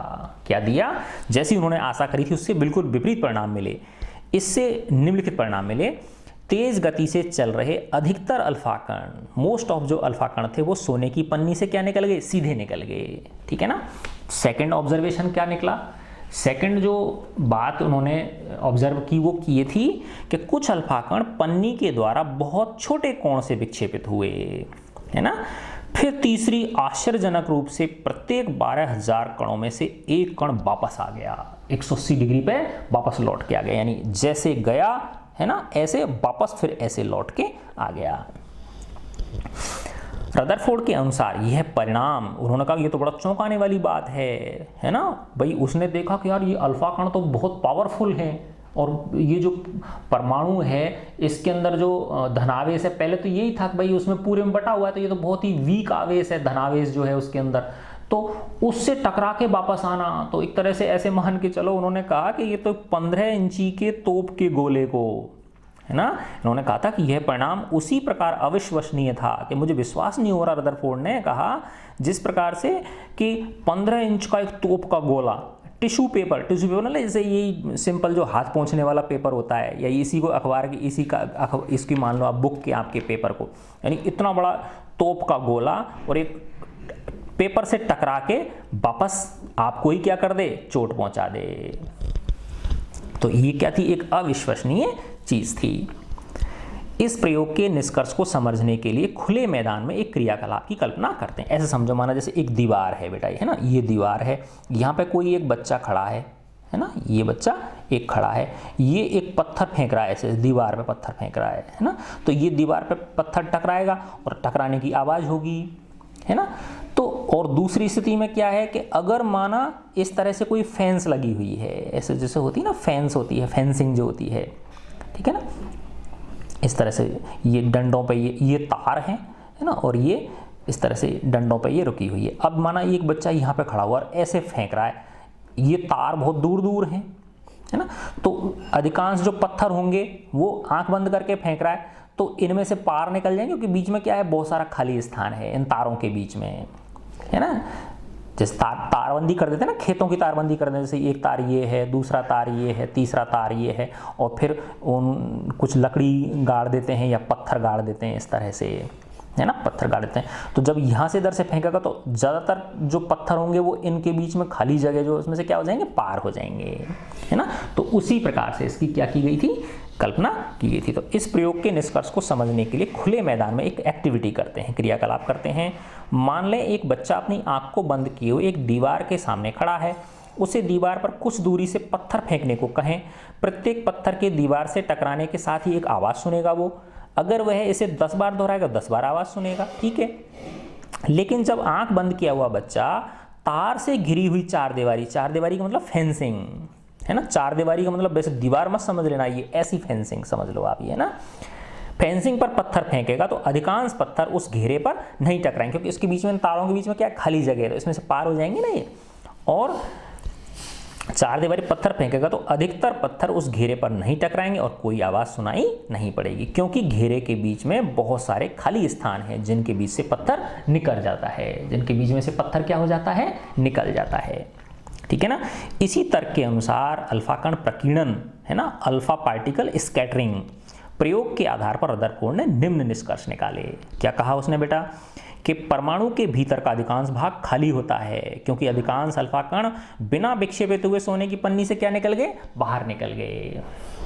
Speaker 1: क्या दिया, जैसी उन्होंने आशा करी थी उससे बिल्कुल विपरीत परिणाम मिले। इससे निम्नलिखित परिणाम मिले, तेज गति से चल रहे अधिकतर अल्फा कण, मोस्ट ऑफ जो अल्फा कण थे वो सोने की पन्नी से क्या निकल गए, सीधे निकल गए, ठीक है ना। सेकंड ऑब्जर्वेशन क्या निकला, सेकंड जो बात उन्होंने ऑब्जर्व की वो किए थी कि कुछ अल्फा कण पन्नी के द्वारा बहुत छोटे कोण से विक्षेपित हुए, है ना। फिर तीसरी, आश्चर्यजनक रूप से प्रत्येक 12,000 कणों में से एक कण वापस आ गया, 180 डिग्री पे वापस लौट के आ गया, यानी जैसे गया, है ना, ऐसे वापस फिर ऐसे लौट के आ गया। रदरफोर्ड के अनुसार यह परिणाम, उन्होंने कहा ये तो बड़ा चौंकाने वाली बात है ना भाई। उसने देखा कि यार ये अल्फा कण तो बहुत पावरफुल हैं, और ये जो परमाणु है इसके अंदर जो धनावेश है, पहले तो यही था कि भाई उसमें पूरे में बटा हुआ है, तो ये तो बहुत ही वीक आवेश है, धनावेश जो है उसके अंदर, तो उससे टकरा के वापस आना, तो एक तरह से ऐसे मान के चलो, उन्होंने कहा कि ये तो 15 इंची के तोप के गोले को, है ना, इन्होंने कहा था कि यह परिणाम उसी प्रकार अविश्वसनीय था कि मुझे विश्वास नहीं हो रहा, रदरफोर्ड ने कहा, जिस प्रकार से कि 15 इंच का एक तोप का गोला, टिश्यू पेपर ना, जैसे यही सिंपल जो हाथ पोंछने वाला पेपर होता है, या इसी को अखबार की इसकी मान लो आप बुक के आपके पेपर को, यानी इतना बड़ा तोप का गोला और एक पेपर से टकरा के वापस आपको ही क्या कर दे, चोट पहुंचा दे। तो ये क्या थी, एक अविश्वसनीय चीज थी। इस प्रयोग के निष्कर्ष को समझने के लिए खुले मैदान में एक क्रियाकलाप की कल्पना करते हैं। ऐसे समझो, माना जैसे एक दीवार है बेटा, है ना, ये दीवार है, यहाँ पे कोई एक बच्चा खड़ा है ना, ये बच्चा एक खड़ा है, ये एक पत्थर फेंक रहा है, ऐसे दीवार पे पत्थर फेंक रहा है ना, तो ये दीवार पे पत्थर टकराएगा और टकराने की आवाज़ होगी, है ना। तो और दूसरी स्थिति में क्या है कि अगर माना इस तरह से कोई फेंस लगी हुई है, ऐसे जैसे होती है ना, फेंस होती है, फेंसिंग जो होती है, ठीक है ना, इस तरह से ये डंडों पे ये तार हैं, है ना, और ये इस तरह से डंडों पे ये रुकी हुई है। अब माना एक बच्चा यहाँ पे खड़ा हुआ और ऐसे फेंक रहा है, ये तार बहुत दूर दूर हैं, है ना, तो अधिकांश जो पत्थर होंगे वो आंख बंद करके फेंक रहा है, तो इनमें से पार निकल जाएंगे, क्योंकि बीच में क्या है, बहुत सारा खाली स्थान है इन तारों के बीच में, है ना। जैसे तारबंदी कर देते हैं ना, खेतों की तारबंदी कर देते हैं, जैसे एक तार ये है, दूसरा तार ये है, तीसरा तार ये है, और फिर उन कुछ लकड़ी गाड़ देते हैं या पत्थर गाड़ देते हैं, इस तरह से, है ना, पत्थर गाड़ देते हैं। तो जब यहाँ से इधर से फेंकेगा तो ज़्यादातर जो पत्थर होंगे वो इनके बीच में खाली जगह जो उसमें से क्या हो जाएंगे, पार हो जाएंगे, है ना। तो उसी प्रकार से इसकी क्या की गई थी, कल्पना की गई थी। तो इस प्रयोग के निष्कर्ष को समझने के लिए खुले मैदान में एक एक्टिविटी करते हैं, क्रियाकलाप करते हैं। मान लें एक बच्चा अपनी आंख को बंद किए हुए एक दीवार के सामने खड़ा है, उसे दीवार पर कुछ दूरी से पत्थर फेंकने को कहें। प्रत्येक पत्थर के दीवार से टकराने के साथ ही एक आवाज़ सुनेगा वो, अगर वह इसे 10 बार दोहराएगा 10 बार आवाज़ सुनेगा, ठीक है। लेकिन जब आंख बंद किया हुआ बच्चा तार से घिरी हुई चार दीवारी का मतलब फेंसिंग, है ना, चार दीवारी का मतलब वैसे दीवार मत समझ लेना, ये ऐसी फेंसिंग समझ लो आप, ये ना, फेंसिंग पर पत्थर फेंकेगा तो अधिकांश पत्थर उस घेरे पर नहीं टकराएंगे, क्योंकि इसके बीच में, तारों के बीच में क्या खाली जगह है, तो इसमें से पार हो जाएंगे ना ये। और चार दीवारी पत्थर फेंकेगा तो अधिकतर पत्थर उस घेरे पर नहीं टकराएंगे और कोई आवाज़ सुनाई नहीं पड़ेगी, क्योंकि घेरे के बीच में बहुत सारे खाली स्थान हैं जिनके बीच से पत्थर निकल जाता है, जिनके बीच में से पत्थर क्या हो जाता है, निकल जाता है। ठीक है ना। इसी तर्क के अनुसार अल्फा कण प्रकीर्णन, है ना, अल्फा पार्टिकल स्कैटरिंग प्रयोग के आधार पर रदरफोर्ड ने निम्न निष्कर्ष निकाले। क्या कहा उसने बेटा कि परमाणु के भीतर का अधिकांश भाग खाली होता है, क्योंकि अधिकांश अल्फा कण बिना विक्षेपित हुए सोने की पन्नी से क्या निकल गए, बाहर निकल गए।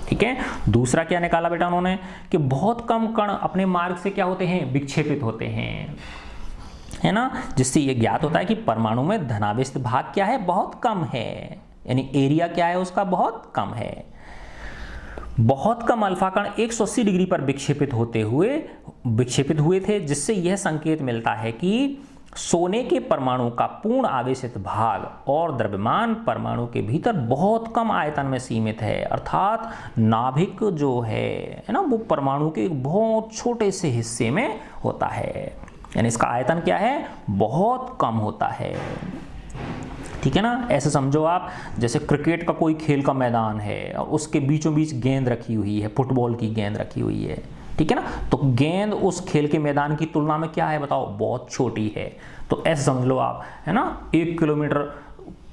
Speaker 1: ठीक है। दूसरा क्या निकाला बेटा उन्होंने कि बहुत कम कण अपने मार्ग से क्या होते हैं, विक्षेपित होते हैं, है ना, जिससे ये ज्ञात होता है कि परमाणु में धनावेशित भाग क्या है, बहुत कम है, यानी एरिया क्या है उसका, बहुत कम है। बहुत कम अल्फा कण 180 डिग्री पर विक्षेपित हुए थे, जिससे यह संकेत मिलता है कि सोने के परमाणु का पूर्ण आवेशित भाग और द्रव्यमान परमाणु के भीतर बहुत कम आयतन में सीमित है, अर्थात नाभिक जो है ना, वो परमाणु के एक बहुत छोटे से हिस्से में होता है, यानी इसका आयतन क्या है, बहुत कम होता है। ठीक है ना। ऐसे समझो आप जैसे क्रिकेट का कोई खेल का मैदान है और उसके बीचों बीच गेंद रखी हुई है, फुटबॉल की गेंद रखी हुई है, ठीक है ना, तो गेंद उस खेल के मैदान की तुलना में क्या है बताओ, बहुत छोटी है। तो ऐसे समझ लो आप, है ना, 1 किलोमीटर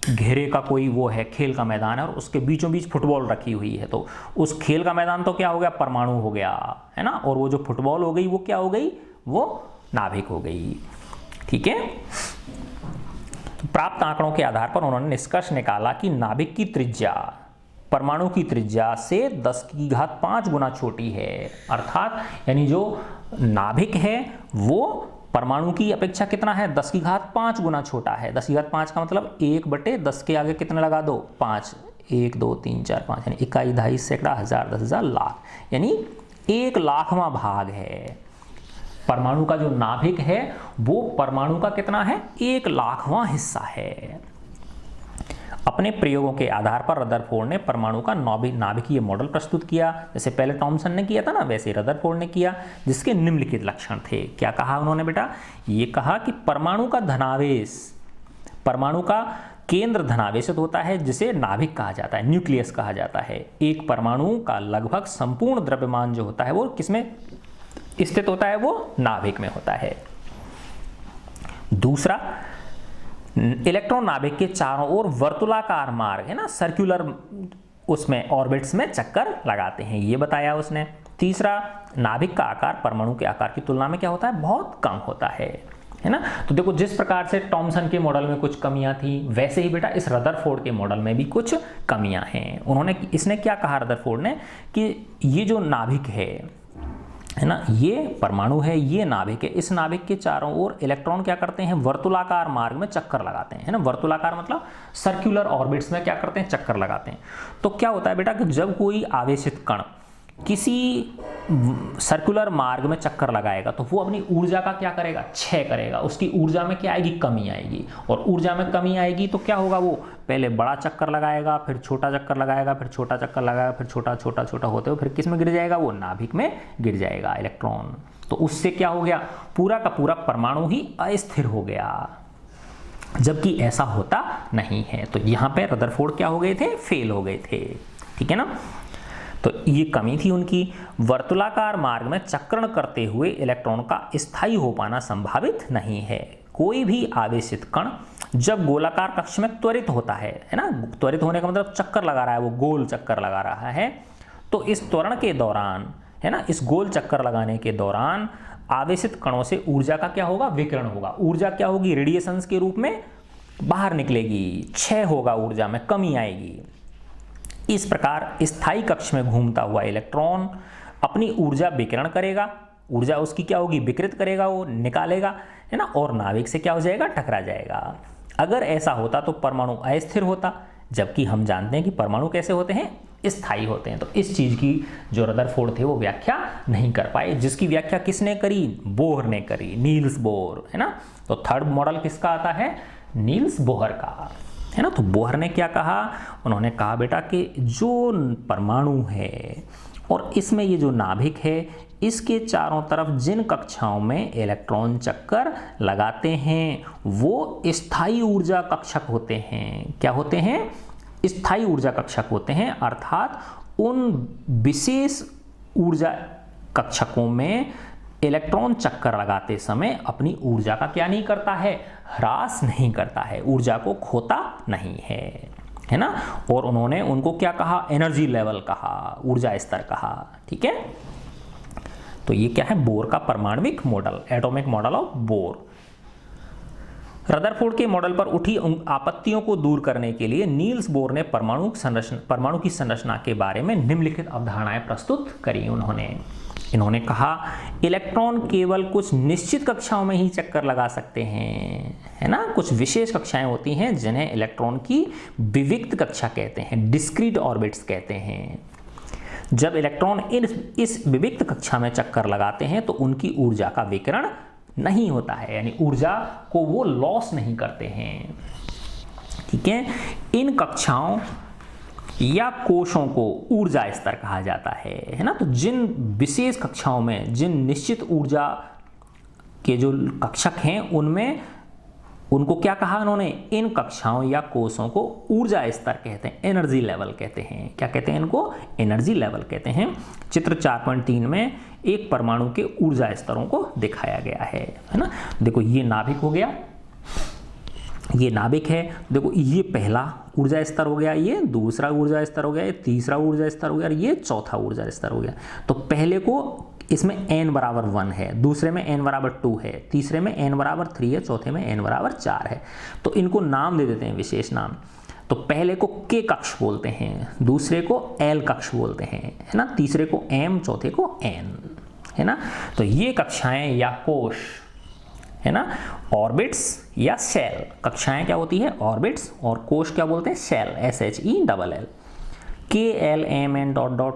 Speaker 1: घेरे का कोई वो है, खेल का मैदान है और उसके बीचों बीच फुटबॉल रखी हुई है, तो उस खेल का मैदान तो क्या हो गया, परमाणु हो गया, है ना, और वो जो फुटबॉल हो गई वो क्या हो गई, वो नाभिक हो गई। ठीक है। प्राप्त आंकड़ों के आधार पर उन्होंने निष्कर्ष निकाला कि नाभिक की त्रिज्या परमाणु की त्रिज्या से 10⁵ गुना छोटी है, अर्थात यानी जो नाभिक है वो परमाणु की अपेक्षा कितना है, 10⁵ गुना छोटा है। 10⁵ का मतलब 1/10 के आगे कितने लगा दो, 5, 1 2 3 4 5, यानी इकाई, दहाई, सैकड़ा, हजार, 10,000, लाख, यानी 1,00,000वां भाग है। परमाणु का जो नाभिक है वो परमाणु का कितना है, 1,00,000वां हिस्सा है। अपने प्रयोगों के आधार पर रदरफोर्ड ने परमाणु का नाभिकीय मॉडल प्रस्तुत किया, जैसे पहले टॉमसन ने किया था ना, वैसे रदरफोर्ड ने किया, जिसके निम्नलिखित लक्षण थे। क्या कहा उन्होंने बेटा, ये कहा कि परमाणु का धनावेश, परमाणु का केंद्र धनावेशित होता है, जिसे नाभिक कहा जाता है, न्यूक्लियस कहा जाता है। एक परमाणु का लगभग संपूर्ण द्रव्यमान जो होता है वो किसमें स्थित होता है, वो नाभिक में होता है। दूसरा, इलेक्ट्रॉन नाभिक के चारों ओर वर्तुलाकार मार्ग, है ना, सर्कुलर उसमें ऑर्बिट्स में चक्कर लगाते हैं, ये बताया उसने। तीसरा, नाभिक का आकार परमाणु के आकार की तुलना में क्या होता है, बहुत कम होता है ना। तो देखो जिस प्रकार से टॉमसन के मॉडल में कुछ कमियां थी, वैसे ही बेटा इस रदरफोर्ड के मॉडल में भी कुछ कमियां हैं। इसने क्या कहा रदरफोर्ड ने कि ये जो नाभिक है ना, ये परमाणु है, ये नाभिक है, इस नाभिक के चारों ओर इलेक्ट्रॉन क्या करते हैं, वर्तुलाकार मार्ग में चक्कर लगाते हैं, है ना, वर्तुलाकार मतलब सर्कुलर ऑर्बिट्स में क्या करते हैं, चक्कर लगाते हैं। तो क्या होता है बेटा कि जब कोई आवेशित कण किसी सर्कुलर मार्ग में चक्कर लगाएगा तो वो अपनी ऊर्जा का क्या करेगा, क्षय करेगा, उसकी ऊर्जा में क्या आएगी, कमी आएगी, और ऊर्जा में कमी आएगी तो क्या होगा, वो पहले बड़ा चक्कर लगाएगा, फिर छोटा चक्कर लगाएगा, फिर छोटा चक्कर लगाएगा, फिर छोटा छोटा छोटा होते हुए फिर किस में गिर जाएगा, वो नाभिक में गिर जाएगा इलेक्ट्रॉन। तो उससे क्या हो गया, पूरा का पूरा परमाणु ही अस्थिर हो गया, जबकि ऐसा होता नहीं है। तो यहाँ पे रदरफोर्ड क्या हो गए थे, फेल हो गए थे। ठीक है ना। तो ये कमी थी उनकी। वर्तुलाकार मार्ग में चक्रण करते हुए इलेक्ट्रॉन का स्थायी हो पाना संभावित नहीं है। कोई भी आवेशित कण जब गोलाकार कक्ष में त्वरित होता है ना, त्वरित होने का मतलब चक्कर लगा रहा है, वो गोल चक्कर लगा रहा है, तो इस त्वरण के दौरान, है ना, इस गोल चक्कर लगाने के दौरान आवेशित कणों से ऊर्जा का क्या होगा, विकिरण होगा। ऊर्जा क्या होगी, रेडिएशंस के रूप में बाहर निकलेगी, क्षय होगा, ऊर्जा में कमी आएगी। इस प्रकार स्थायी कक्ष में घूमता हुआ इलेक्ट्रॉन अपनी ऊर्जा विकिरण करेगा, ऊर्जा उसकी क्या होगी, विकृत करेगा, वो निकालेगा, है ना, और नाभिक से क्या हो जाएगा, टकरा जाएगा। अगर ऐसा होता तो परमाणु अस्थिर होता, जबकि हम जानते हैं कि परमाणु कैसे होते हैं, स्थायी होते हैं। तो इस चीज की जो रदरफोर्ड थे वो व्याख्या नहीं कर पाए, जिसकी व्याख्या किसने करी, बोहर ने करी, नील्स बोहर, है ना। तो थर्ड मॉडल किसका आता है, नील्स बोहर का, है ना। तो बोहर ने क्या कहा, उन्होंने कहा बेटा कि जो परमाणु है और इसमें ये जो नाभिक है, इसके चारों तरफ जिन कक्षाओं में इलेक्ट्रॉन चक्कर लगाते हैं वो स्थायी ऊर्जा कक्षक होते हैं। क्या होते हैं, स्थायी ऊर्जा कक्षक होते हैं, अर्थात उन विशेष ऊर्जा कक्षकों में इलेक्ट्रॉन चक्कर लगाते समय अपनी ऊर्जा का क्या नहीं करता है, ह्रास नहीं करता है, ऊर्जा को खोता नहीं है ना। और उन्होंने उनको क्या कहा, एनर्जी लेवल कहा, ऊर्जा स्तर कहा। ठीक है, तो ये क्या है, बोर का परमाणविक model, atomic model of Bohr. Rutherford के मॉडल पर उठी आपत्तियों को दूर करने के लिए नील्स बोर ने परमाणु की संरचना के बारे में निम्नलिखित अवधारणाएं प्रस्तुत करी। इन्होंने कहा इलेक्ट्रॉन केवल कुछ निश्चित कक्षाओं में ही चक्कर लगा सकते हैं, है ना। कुछ विशेष कक्षाएं होती हैं जिन्हें इलेक्ट्रॉन की विविक्त कक्षा कहते हैं, डिस्क्रीट ऑर्बिट्स कहते हैं। जब इलेक्ट्रॉन इस विविक्त कक्षा में चक्कर लगाते हैं तो उनकी ऊर्जा का विकिरण नहीं होता है, यानी ऊर्जा को वो लॉस नहीं करते हैं। ठीक है, इन कक्षाओं या कोशों को ऊर्जा स्तर कहा जाता है ना। तो जिन विशेष कक्षाओं में जिन निश्चित ऊर्जा के जो कक्षक हैं उनमें उनको क्या कहा उन्होंने, इन कक्षाओं या कोशों को ऊर्जा स्तर कहते हैं, एनर्जी लेवल कहते हैं। क्या कहते हैं इनको, एनर्जी लेवल कहते हैं। चित्र 4.3 में एक परमाणु के ऊर्जा स्तरों को दिखाया गया है ना। देखो ये नाभिक हो गया, ये नाभिक है, देखो ये पहला ऊर्जा स्तर हो गया, ये दूसरा ऊर्जा स्तर हो गया, ये तीसरा ऊर्जा स्तर हो गया और ये चौथा ऊर्जा स्तर हो गया। तो पहले को इसमें n बराबर 1 है, दूसरे में n बराबर 2 है, तीसरे में n बराबर 3 है, चौथे में n बराबर 4 है। तो इनको नाम दे देते हैं, विशेष नाम। तो पहले को k कक्ष बोलते हैं, दूसरे को l कक्ष बोलते हैं, है ना, तीसरे को m, चौथे को n, है ना। तो ये कक्षाएं या कोश, है ना, ऑर्बिट्स या शेल। कक्षाएं क्या होती है, ऑर्बिट्स, और कोश क्या बोलते हैं, शेल, SHELL। KLMN ...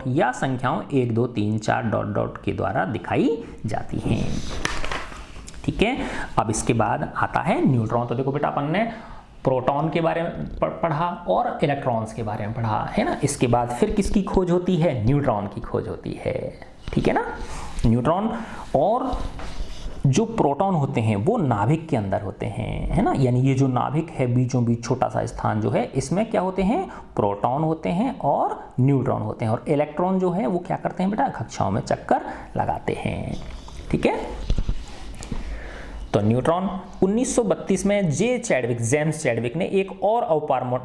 Speaker 1: या संख्याओं 1 2 3 4 ... के द्वारा दिखाई जाती हैं। ठीक है, अब इसके बाद आता है न्यूट्रॉन। तो देखो बेटा अपन ने प्रोटॉन के बारे में पढ़ा और इलेक्ट्रॉन्स के बारे में पढ़ा, है ना। इसके बाद फिर किसकी खोज होती है, न्यूट्रॉन की खोज होती है। ठीक है ना, न्यूट्रॉन और जो प्रोटॉन होते हैं वो नाभिक के अंदर होते हैं, है ना। यानी ये जो नाभिक है बीचों बीच छोटा सा स्थान जो है, इसमें क्या होते हैं, प्रोटॉन होते हैं और न्यूट्रॉन होते हैं। और इलेक्ट्रॉन जो है वो क्या करते हैं बेटा, कक्षाओं में चक्कर लगाते हैं। ठीक है, तो न्यूट्रॉन 1932 में जेम्स चैडविक ने एक और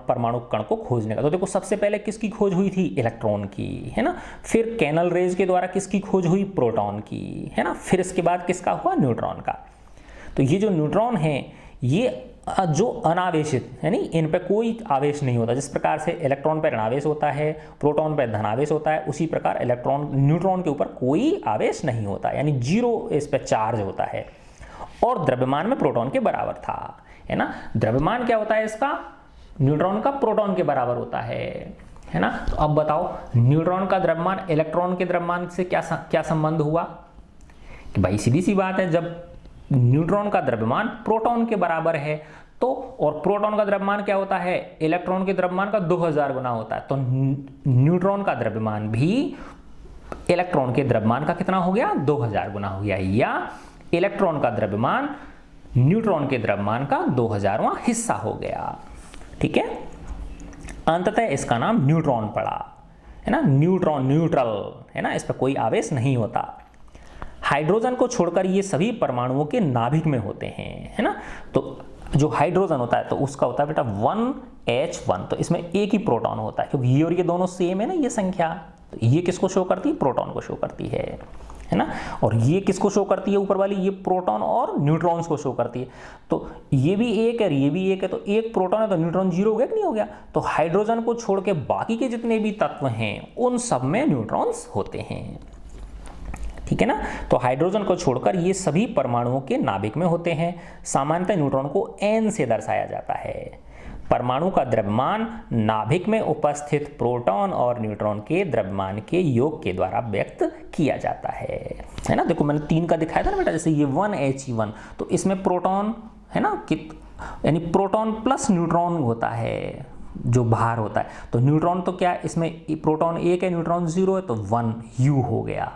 Speaker 1: परमाणु कण को खोजने का। तो देखो सबसे पहले किसकी खोज हुई थी, इलेक्ट्रॉन की, है ना। फिर कैनल रेज के द्वारा किसकी खोज हुई, प्रोटॉन की, है ना। फिर इसके बाद किसका हुआ, न्यूट्रॉन का। तो ये जो न्यूट्रॉन है ये जो अनावेशित, यानी इन पे कोई आवेश नहीं होता। जिस प्रकार से इलेक्ट्रॉन पर ऋणावेश होता है, प्रोटॉन पर धनावेश होता है, उसी प्रकार न्यूट्रॉन के ऊपर कोई आवेश नहीं होता, यानी जीरो इस पर चार्ज होता है। और द्रव्यमान में प्रोटॉन के बराबर था, है ना। द्रव्यमान क्या होता है इसका, न्यूट्रॉन का प्रोटॉन के बराबर होता है ना। तो अब बताओ न्यूट्रॉन का द्रव्यमान इलेक्ट्रॉन के द्रव्यमान से क्या संबंध हुआ, कि भाई सीधी सी बात है, जब न्यूट्रॉन का द्रव्यमान प्रोटॉन के बराबर है तो, और प्रोटॉन का द्रव्यमान क्या होता है, इलेक्ट्रॉन के द्रव्यमान का 2000 गुना होता है। तो न्यूट्रॉन का द्रव्यमान भी इलेक्ट्रॉन के द्रव्यमान का कितना हो गया, 2000 गुना हो गया, या इलेक्ट्रॉन का द्रव्यमान न्यूट्रॉन के द्रव्यमान का 2000वां हिस्सा हो गया। ठीक है, अंततः इसका नाम न्यूट्रॉन पड़ा, है ना। न्यूट्रॉन न्यूट्रल, है ना, इस पर कोई आवेश नहीं होता। हाइड्रोजन को छोड़कर ये सभी परमाणुओं के नाभिक में होते हैं, है ना। तो जो हाइड्रोजन होता है तो उसका होता है बेटा 1H1, तो इसमें एक ही प्रोटॉन होता है, क्योंकि ये और ये दोनों सेम है ना, ये संख्या। तो ये किसको शो करती है, प्रोटॉन को शो करती है ना। और ये किसको शो करती है, ऊपर वाली, ये प्रोटॉन और न्यूट्रॉन्स को शो करती है। तो ये भी एक है, ये भी एक है, तो एक प्रोटॉन है तो न्यूट्रॉन जीरो हो गया कि नहीं हो गया। तो हाइड्रोजन को छोड़ के बाकी के जितने भी तत्व हैं उन सब में न्यूट्रॉन्स होते हैं। ठीक है ना, तो हाइड्रोजन को छोड़कर ये सभी परमाणुओं के नाभिक में होते हैं। सामान्यतः न्यूट्रॉन को n से दर्शाया जाता है। परमाणु का द्रव्यमान नाभिक में उपस्थित प्रोटॉन और न्यूट्रॉन के द्रव्यमान के योग के द्वारा व्यक्त किया जाता है ना। देखो मैंने 3 का दिखाया था ना बेटा, जैसे ये 1He1, तो इसमें प्रोटॉन है ना, यानी प्रोटॉन प्लस न्यूट्रॉन होता है जो बाहर होता है। तो न्यूट्रॉन तो क्या, इसमें प्रोटॉन 1 है, न्यूट्रॉन 0 है, तो 1U हो गया,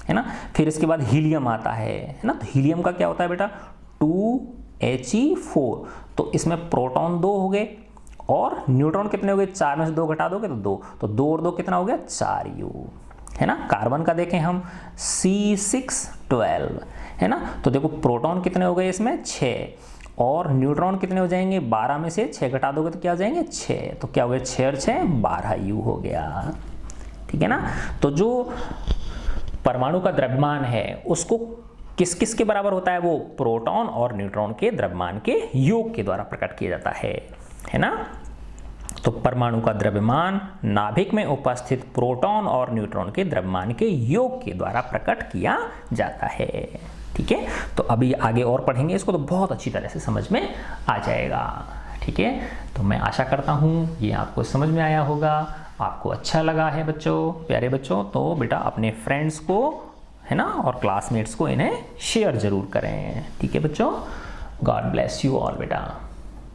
Speaker 1: है ना। फिर इसके बाद हीलियम आता है ना। तो हीलियम का क्या होता है बेटा, 2He4, तो इसमें प्रोटॉन 2 हो गए और न्यूट्रॉन कितने हो गए, 4 में से 2 घटा दोगे तो 2, तो 2 और 2 कितना हो गया, 4U, है ना। कार्बन का देखें हम C612, है ना। तो देखो प्रोटॉन कितने हो गए इसमें, 6, और न्यूट्रॉन कितने हो जाएंगे, 12 में से 6 घटा दोगे तो क्या हो जाएंगे, 6, तो क्या हो गया, 6 और 6 12U हो गया, ठीक है ना। तो जो परमाणु का द्रव्यमान है उसको किस किस के बराबर होता है, वो प्रोटॉन और न्यूट्रॉन के द्रव्यमान के योग के द्वारा प्रकट किया जाता है ना। तो परमाणु का द्रव्यमान नाभिक में उपस्थित प्रोटॉन और न्यूट्रॉन के द्रव्यमान के योग के द्वारा प्रकट किया जाता है, ठीक है। तो अभी आगे और पढ़ेंगे इसको, तो बहुत अच्छी तरह से समझ में आ जाएगा, ठीक है। तो मैं आशा करता हूँ ये आपको समझ में आया होगा, आपको अच्छा लगा है बच्चों, प्यारे बच्चों। तो बेटा अपने फ्रेंड्स को, है ना, और क्लासमेट्स को इन्हें शेयर जरूर करें, ठीक है बच्चों। गॉड ब्लेस यू ऑल बेटा।